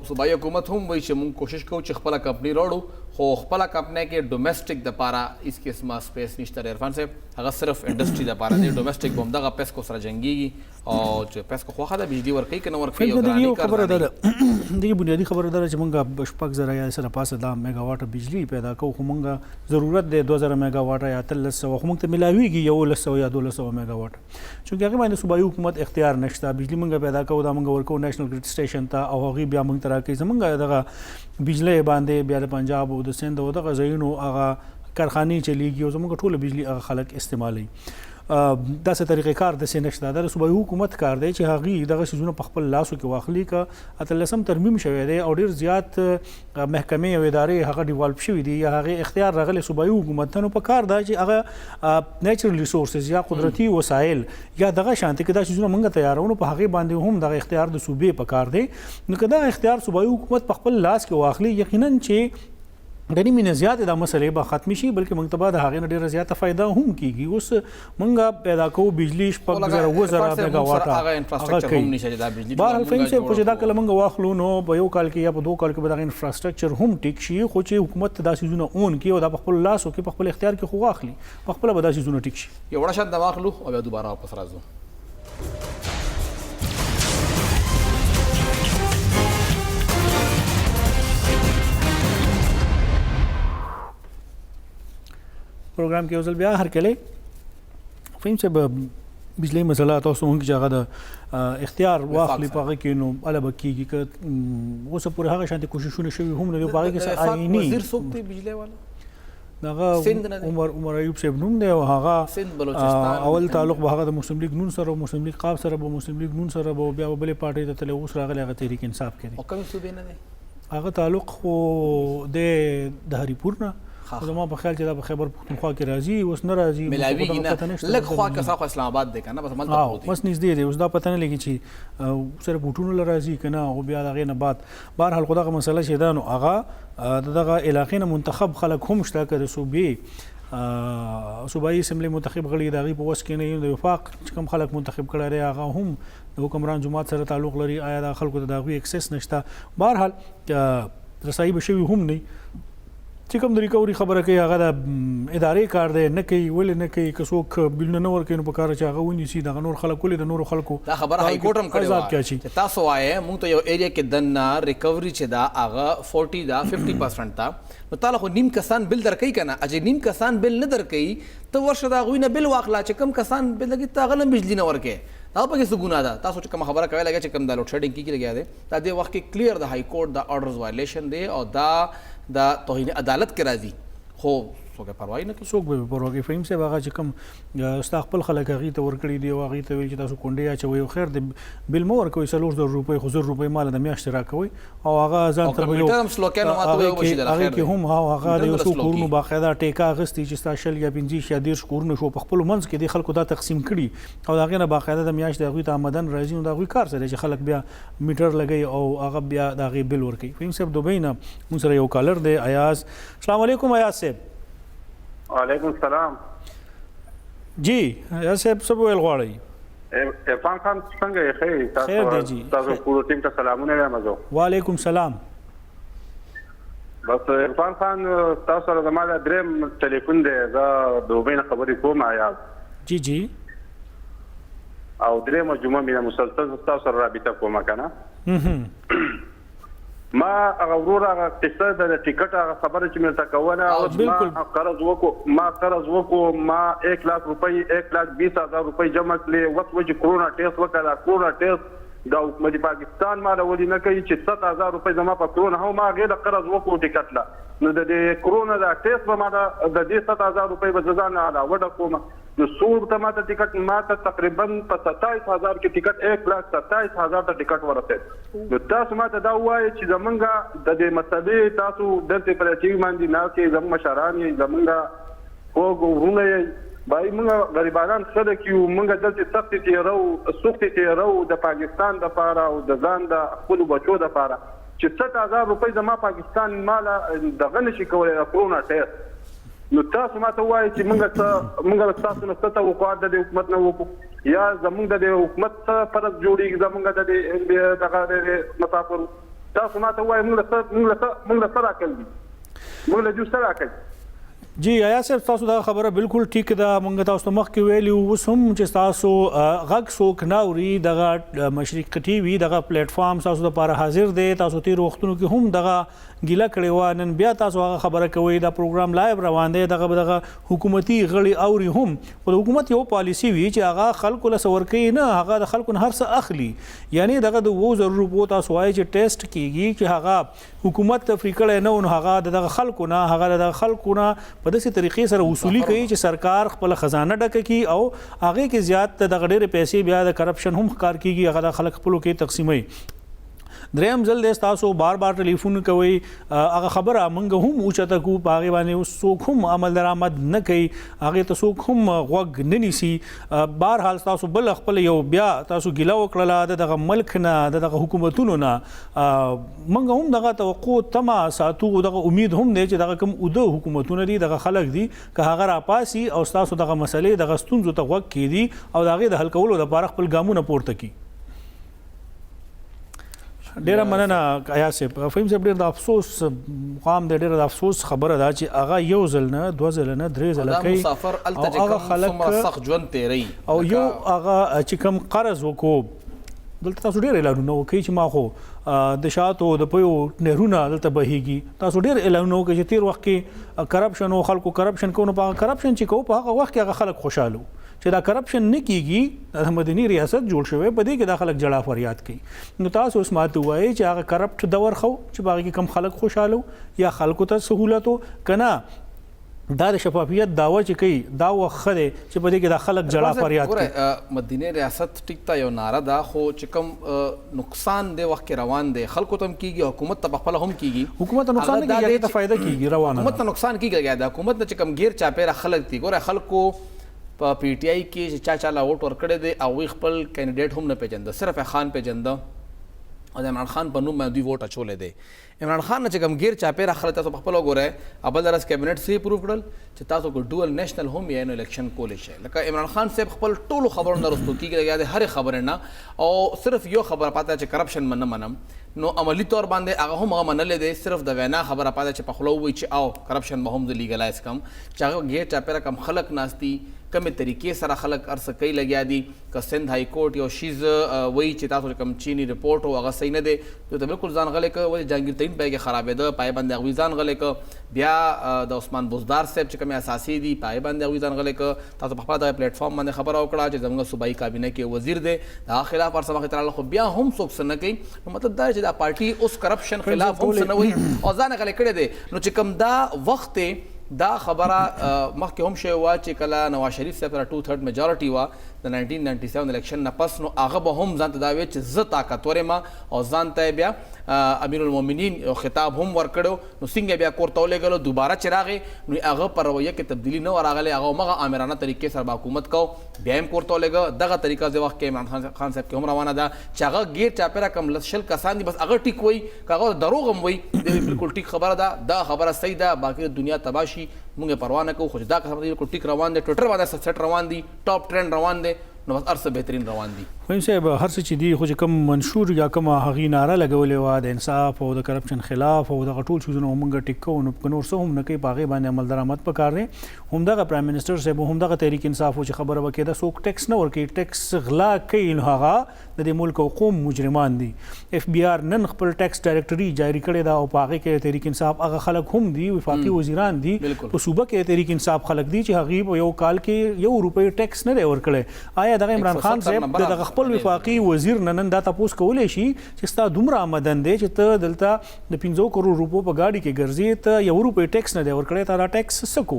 Speaker 1: صوبایي حکومت هم وایي چې موږ کوشش کوو چې خپله کمپنۍ راوړو خو خپله کمپنۍ کې ډومestic دپاره هېڅ قسمه سپیس نشته. عرفان صاحب هغه صرف انډسټري دپاره دی ډومestic به همدغه پیسکو سره جنګېږي او چې پیسکو خوښه ده بجلي ورکوي که نه ورکوي.
Speaker 2: یو خبره ده دغه بنیادي خبره ده چې موږ 6,000 یا سره پاسه دا میگا واټ بجلی پیدا کوو خو موږ ضرورت دی 2000 میگا واټ یا 1300 خو موږ ته ملاویږي 1100 یا 1200 میگا واټ چونکه هغه باندې صوبایي حکومت اختیار نشته بجلی موږ پیدا کوو دا موږ ورکو نېشنل ګریډ سټیشن ته او هغه بیا موږ تر کې زمونږ دغه بجلی باندې بیا د پنجاب او د سند او دغه ځایونو هغه کارخانې چلیږي او زمونږ ټول بجلی هغه خلک استعمالوي. داسې طریقې کار داسې نشته د صوبایي حکومت کار دی چې هغوی دغه څیزونه په خپل لاسو کې واخلي که 18 ترمیم شوی دی او ډېر زیات محکمې او ادارې هغه ډیوالپ شوي دي یا هغې اختیار راغلی صوبایي حکومت ته نو په کار ده چې هغه نیچرل ریسورسز یا قدرتي وسایل یا دغه شانتې که دا څیزونه موږ تیارو نو په هغې باندې هم دغه اختیار د صوبې په کار دی نو که دغه اختیار صوبایي حکومت په خپل لاس کې واخلي یقینا چې غنی مینه زیات دا مسلې به ختم شي بلکې موږ ته به د هغې نه ډېره زیاته فایده هم کیږي. اوس موږ پیدا کوو بجلی 6,000 میگا واټه بهرحال فهیم صاحب خو چې دا کله موږ واخلو نو په یو کال کې یا په 2 کال کې به دغه انفراسټرکچر هم ټیک شي خو چې حکومت دا څیزونه اون کړي او دا په خپل لاسو کې په خپل اختیار کې خو واخلي په خپله به دا څیزونه ټیک شي.
Speaker 1: یو وړه شان د واخلو او بیا دوباره واپس راځو.
Speaker 2: پروګرام کې اوسل بیا هرکله فهم چې بجلی مسله تاسو هم چې هغه د اختیار واخلي په هغه کې نو اله بکیږي که اوس پورې هغه شانتي کوششونه شوي هم نه په هغه کې آئینی
Speaker 1: وزیر څوک دی بجلی والا
Speaker 2: دغه عمر ایوب صاحب نوم دی او هغه اول تعلق به هغه د مسلم لیگ نون سره مسلم لیگ قاب سره به مسلم لیگ نون سره به بیا بلې پارټي ته تل اوس راغلی هغه تحریک انصاف کې
Speaker 1: او کوم صوبې نه دی
Speaker 2: هغه تعلق خو د هریپور نه زما په خیال چې دا په خیبر پختونخوا کې راځي اوس نه راځي
Speaker 1: ملاویږي نه لږ خوا کې خو اسلام آباد دی کنه بس ملته پروت
Speaker 2: بس نږدې دی اوس دا پته نه لګي چې سره بوټونو لراځي کنه او بیا دغه نه بعد بهرحال خو دغه مسله چې دا نو هغه دغه علاقې نه منتخب خلک هم شته که د صوبایي اسمبلی منتخب غړي د هغې په وس کې نه د وفاق چې کوم خلک منتخب کړی دی هغه هم د حکمران جماعت سره تعلق لري آیا د خلکو ته د هغوی اکسس نشته بهرحال رسایي به شوي هم نه چې کوم د ریکوري خبره کوي هغه د ادارې کار دی نه کوي ولې نه کوي که څوک بلونه نه ورکوي نو په کار چې هغه ونیسي دغه نور خلک ولې د نورو خلکو
Speaker 1: دا خبره هائی کورټ هم کړې وه چې تاسو وایې موږ ته یو ایریا کې دننه ریکوري چې دا هغه 40 دا 50% تا نو تعالی خو نیم کسان بل درکوي که نه اجې نیم کسان بل نه درکوي ته ورشه د هغوی نه بل واخله چې کم کسان بل لګي ته هغه نه بجلي نه ورکوې دا پکې څه ګناه ده تاسو چې کومه خبره کوئ لګیا چې کوم دا لوډ شیډینګ کېږي لګیا دی دا دې وخت کې کلیر د هائی کورټ د اورډرز وایلیشن دی او دا توهین عدالت کې راځي خو څوک پروا نه کوي
Speaker 2: څوک به پروا کوي فهیم صاحب هغه چې کوم ستا خپل خلک هغې ته ورکړي دي او هغې ته ویل چې تاسو کونډې اچوئ او خیر د بل مه ورکوئ 4,000 روپۍ خو 1,000 روپۍ ماله د میاشتې راکوئ او هغه ځان ته هغې کې هم هغه د یو څو کورونو باقاعده ټیکه اخیستې چې ستا 20 یا 25 یا 30 کورونه شو په خپلو منځ کې دې خلکو دا تقسیم کړي او د هغې نه باقاعده د میاشتې هغوی ته آمدن راځي نو د هغوی کار څه دی چې خلک بیا میټر لګوي او هغه بیا د هغې بل ورکوي فهیم صاحب دوبۍ نه موږ سره یو کالر دی ایاز السلام علیکم ایاز صاحب
Speaker 6: وعلیکم السلام
Speaker 2: جی ایاز صاحب څه به ویل غواړئ
Speaker 6: عرفان خان څنګه یې
Speaker 2: خیر دی جی
Speaker 6: تاسو پورو ټیم ته سلامونه وایم زه
Speaker 2: وعلیکم سلام
Speaker 6: بس عرفان خان تاسو سره زما د دریم ټلیفون دی زه دوبۍ نه خبرې کوم آیا
Speaker 2: جی جی
Speaker 6: او درېمه جمعه مې مسلسل تاسو سره رابطه کوم کنه ما هغه ورور هغه قصه د ټیکټ هغه خبره چې مې تا کوله او ما قرض وکړو ما 1 लाख روپۍ 1,20,000 روپۍ جمع کړې وخت وجه کرونا ټیسټ وکړه کرونا ټیسټ د حکومت پاکستان ما ولې نه کوي چې 7,000 روپۍ زما په کرونا هم ما غیر قرض وکړو ټیکټ لا نو د کرونا د ټیسټ په ما د دې 7,000 روپۍ په ځان نه علاوه کوم نو سور ته ما ته ټیکټ ما ته تقریبا په 27,000 کې ټیکټ 1,27,000 ته ټیکټ ورته نو تاسو ما ته دا وایي چې زمونږه د دې مسلې تاسو درته پر چې باندې نه کې زموږ مشران یې زمونږه وګورونه بای موږ غریبانان خلک یو موږ دلته سخت تیرو د پاکستان د پاره او د ځان د خپل بچو د پاره چې 7,000 روپۍ زما پاکستان مال دغه نشي کولای کرونا ټیسټ نو تاسو ماته وایي چې موږ تاسو نه ستاسو وقوعات د حکومت نه وکړو یا زموږ د حکومت سره فرق جوړیږي زموږ د مسافر تاسو ماته وایي موږ سره راکړي موږ له جو سره راکړي
Speaker 2: جی آیا صاحب تاسو دا خبره بالکل ټیک ده مونږ تاسو مخکې ویلي اوس هم چې تاسو غږ څوک نه اوري دغه مشرق ټي وي دغه پلیټ فارم تاسو لپاره حاضر دی تاسو تیر وختونو کې هم دغه ګیله کړې وه نن بیا تاسو هغه خبره کوئ دا پروګرام لایو روان دی دغه حکومتي غړي اوري هم خو د حکومت یو پالیسي وي چې هغه خلکو له څه ورکوي نه هغه د خلکو نه هر څه اخلي یعنې دغه د 2,000 روپو تاسو وایي چې ټیسټ کیږي چې هغه حکومت تفریح کړی نه نو هغه دغه خلکو نه په داسې طریقې سره وصولي کوي چې سرکار خپل خزانه ډکه کړي او هغې کې زیات دغه ډېرې پیسې بیا د کرپشن هم ښکار کیږي هغه د خلک خپلو کې تقسیموي دریم ځل دی تاسو بار ټلیفون کوئ هغه خبره موږ هم اوچته کوو په هغې باندې اوس څوک هم عمل درآمد نه کوي هغې ته څوک هم غوږ نه نیسي بهرحال تاسو بل خپل یو بیا تاسو ګیله وکړله د دغه ملک نه د دغه حکومتونو نه موږ هم دغه توقع تمه ساتو دغه امید هم دی چې دغه کوم اوده حکومتونه دي دغه خلک دي که هغه راپاسي او تاسو دغه مسلې دغه ستونزو ته غوږ کېدي او د هغې د حل کولو لپاره خپل ګامونه پورته کړي ډیره مننه آیا صاحب فهیم صاحب ډیر د افسوس مقام دی ډیره د افسوس خبره ده چې هغه یو ځل نه 2 ځله نه 3 ځله کوي
Speaker 1: مسافر الته چې کوم سخت ژوند تیری
Speaker 2: او یو هغه چې کوم قرض وکړو دلته تاسو ډیر اعلانونه وکړي چې ما خو د شاتو د پیو نهرونه دلته بهیږي تاسو ډیر اعلانونه وکړي چې تیر وخت کې کرپشن او خلکو کرپشن کوو په کرپشن چې کوو په هغه وخت کې هغه خلک خوشاله چې دا کرپشن نه کیږي د مدني ریاست جوړ شوی په دې کې د خلک جړه فریاد کوي نو تاسو اوس ماته وایي چې هغه کرپټ دور خو چې باغ کې کم خلک خوشاله یا خلکو ته سہولت کنه دا د شفافیت داوا چې کوي دا وخت دی چې په دې کې د خلک جړه فریاد کوي
Speaker 1: مدني ریاست ټیک تا یو ناره دا خو چې کم نقصان دی وخت کې روان دی خلکو ته هم کیږي حکومت ته خپل هم کیږي
Speaker 2: حکومت ته نقصان نه کیږي ته فائدہ کیږي روانه
Speaker 1: حکومت ته نقصان کیږي دا حکومت نه چې کم غیر چاپیره خلک دي ګوره خلکو په پی ټی آی کې چې چا ووټ ورکړی دی او خپل کینډیډیټ هم نه پیژنده صرف خان پیژنده او د عمران خان په نوم باندې دوی ووټ اچولی دی عمران خان نه چې کوم غیر چاپیره خلک تاسو په خپل وګورئ اول درس کابینټ سي اپروو کړل چې تاسو کو ډول نېشنل هم یا نو الیکشن کولی شئ لکه عمران خان صاحب خپل ټولو خبرو نه رسټو کیږي د هر خبره نه او صرف یو خبره پاته چې کرپشن منم نو عملی طور باندې هغه هم منلې دی صرف د وینا خبره پاته چې په خلو وي چې او کرپشن به هم د لیګلایز کم چې هغه غیر چاپیره کم خلک ناستی کمې طریقې سره خلک ارڅ کوي لګیا دي که سند های کورټ یو شیز وایي چې تاسو کوم چینی رپورټ او هغه صحیح نه دی نو ته بالکل ځان غلی که ولې جهانګیر ترین پای کې خرابېده پای باندې هغوی ځان غلی که بیا د عثمان بزدار صاحب چې کومې اساسي دي پای باندې هغوی ځان غلی که تاسو په خپله دغه پلیټفارم باندې خبره وکړه چې زموږ صوبایي کابینه کې وزیر دی د هغه خلاف ورسره مخې ته راغله خو بیا هم څوک څه نه کوي نو مطلب دا چې دا پارټي اوس کرپشن خلاف هم څه نه وایي او ځان غلی کړی دی نو چې کوم دا وخت دا خبره مخکې هم شوې وه چې کله نواز شریف صاحب سره 2/3 میجارټي وه د 1997 الیکشن نه پس نو هغه به هم ځان ته دا ویل چې زه طاقتور یم او ځان ته بیا امیر المؤمنین یو خطاب هم ورکړو نو څنګه بیا کور ته ولېږلو دوباره چې راغی نو هغه په رویه کې تبدیلي نه ورغلی هغه همغه آمرانه طریقې سره به حکومت کو بیا هم کور ته ولېږه دغه طریقه د وخت کې عمران خان صاحب کې هم روانه ده چې هغه غیر چاپیره کم شل کسان دي بس هغه ټیک وایي که هغه دروغ هم وایي بالکل ټیک خبره ده دا خبره صحیح ده باقي دنیا تباه شي موږ پروا نه کوو خو چې دا قسم بالکل ټیک روان دی ټویټر باندې سټ روان دي ټاپ ټرند روان دی نو بس ارڅه بهترین روان دي
Speaker 2: فهم صاحب هر څه چې دی خو چې کوم منشور یا کوم هغې ناره لګولې وه د انصاف او د کرپشن خلاف او دغه ټول چیزونه موږ ټیک کوو نو که نور څه هم نه کوي په هغې باندې عمل درآمد پکار دی. همدغه پرایم منسټر صاحب همدغه تحریک انصاف و چې خبره وکړې ده څوک ټیکس نه ورکوي ټیکس غلا کوي نو هغه د دې ملک او قوم مجرمان دي. اف بی آر نن خپل ټیکس ډایرکټري جاری کړې ده او په هغې کې تحریک انصاف هغه خلک هم دي وفاقي وزیران دي په صوبه کې تحریک انصاف خلک دي چې هغې په یو کال کې ₹1 ټیکس نه دی ورکړی. آیا دغه عمران خان صاحب دغه خپل وفاقي وزیر نن دا تپوس کولی شي چې ستا دومره آمدن دی چې ته دلته د 50 کروڑ روپو په ګاډي کې ګرځې ته ₹1 ټیکس نه دی ورکړی تا دا ټیکس څه کو؟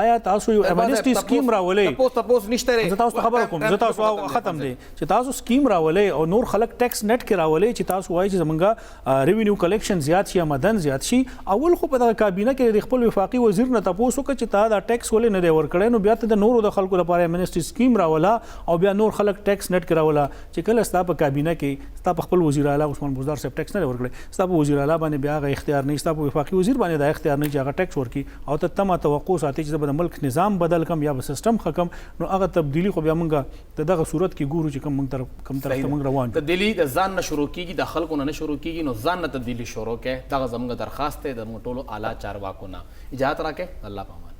Speaker 2: آیا تاسو یو امنیسټي سکیم راولئ؟
Speaker 1: تپوس نشته
Speaker 2: زه تاسو ته خبره کوم، زه تاسو ختم دی چې تاسو سکیم راولئ او نور خلک ټیکس نت کې راولئ چې تاسو وایي چې زمونږ ریونیو کلیکشن زیات شي آمدن زیات شي. اول خو په دغه کابینه کې د خپل وفاقي وزیر نه تپوس وکړه چې تا دا ټیکس ولې نه دی ورکړی نو بیا ته د نورو د خلکو لپاره امنیسټي سکیم راوله او بیا نور خلک ټیکس نت کې راوله چې کله ستا په کابینه کې ستا په خپل وزیر اعلی عثمان بزدار صاحب ټیکس نه دی ورکړی، ستا په وزیر اعلی باندې بیا هغه اختیار نه، ستا په وفاقي وزیر باندې دا اختیار نه چې هغه ټیکس ورکړي او ته تمه توقع ساتي چې به د ملک نظام بدل کم یا به سیستم ختم نو هغه تبدیلی خو بیا موږ د دغه صورت کې ګورو چې کوم طرف ته موږ روان
Speaker 1: تبدیلی د ځان نه شروع کیږي د خلکو نه شروع کیږي نو ځان نه تبدیلی شروع کې دغه زموږ درخواست دی د موږ ټولو اعلی چارواکو نه اجازه راکې الله پامه.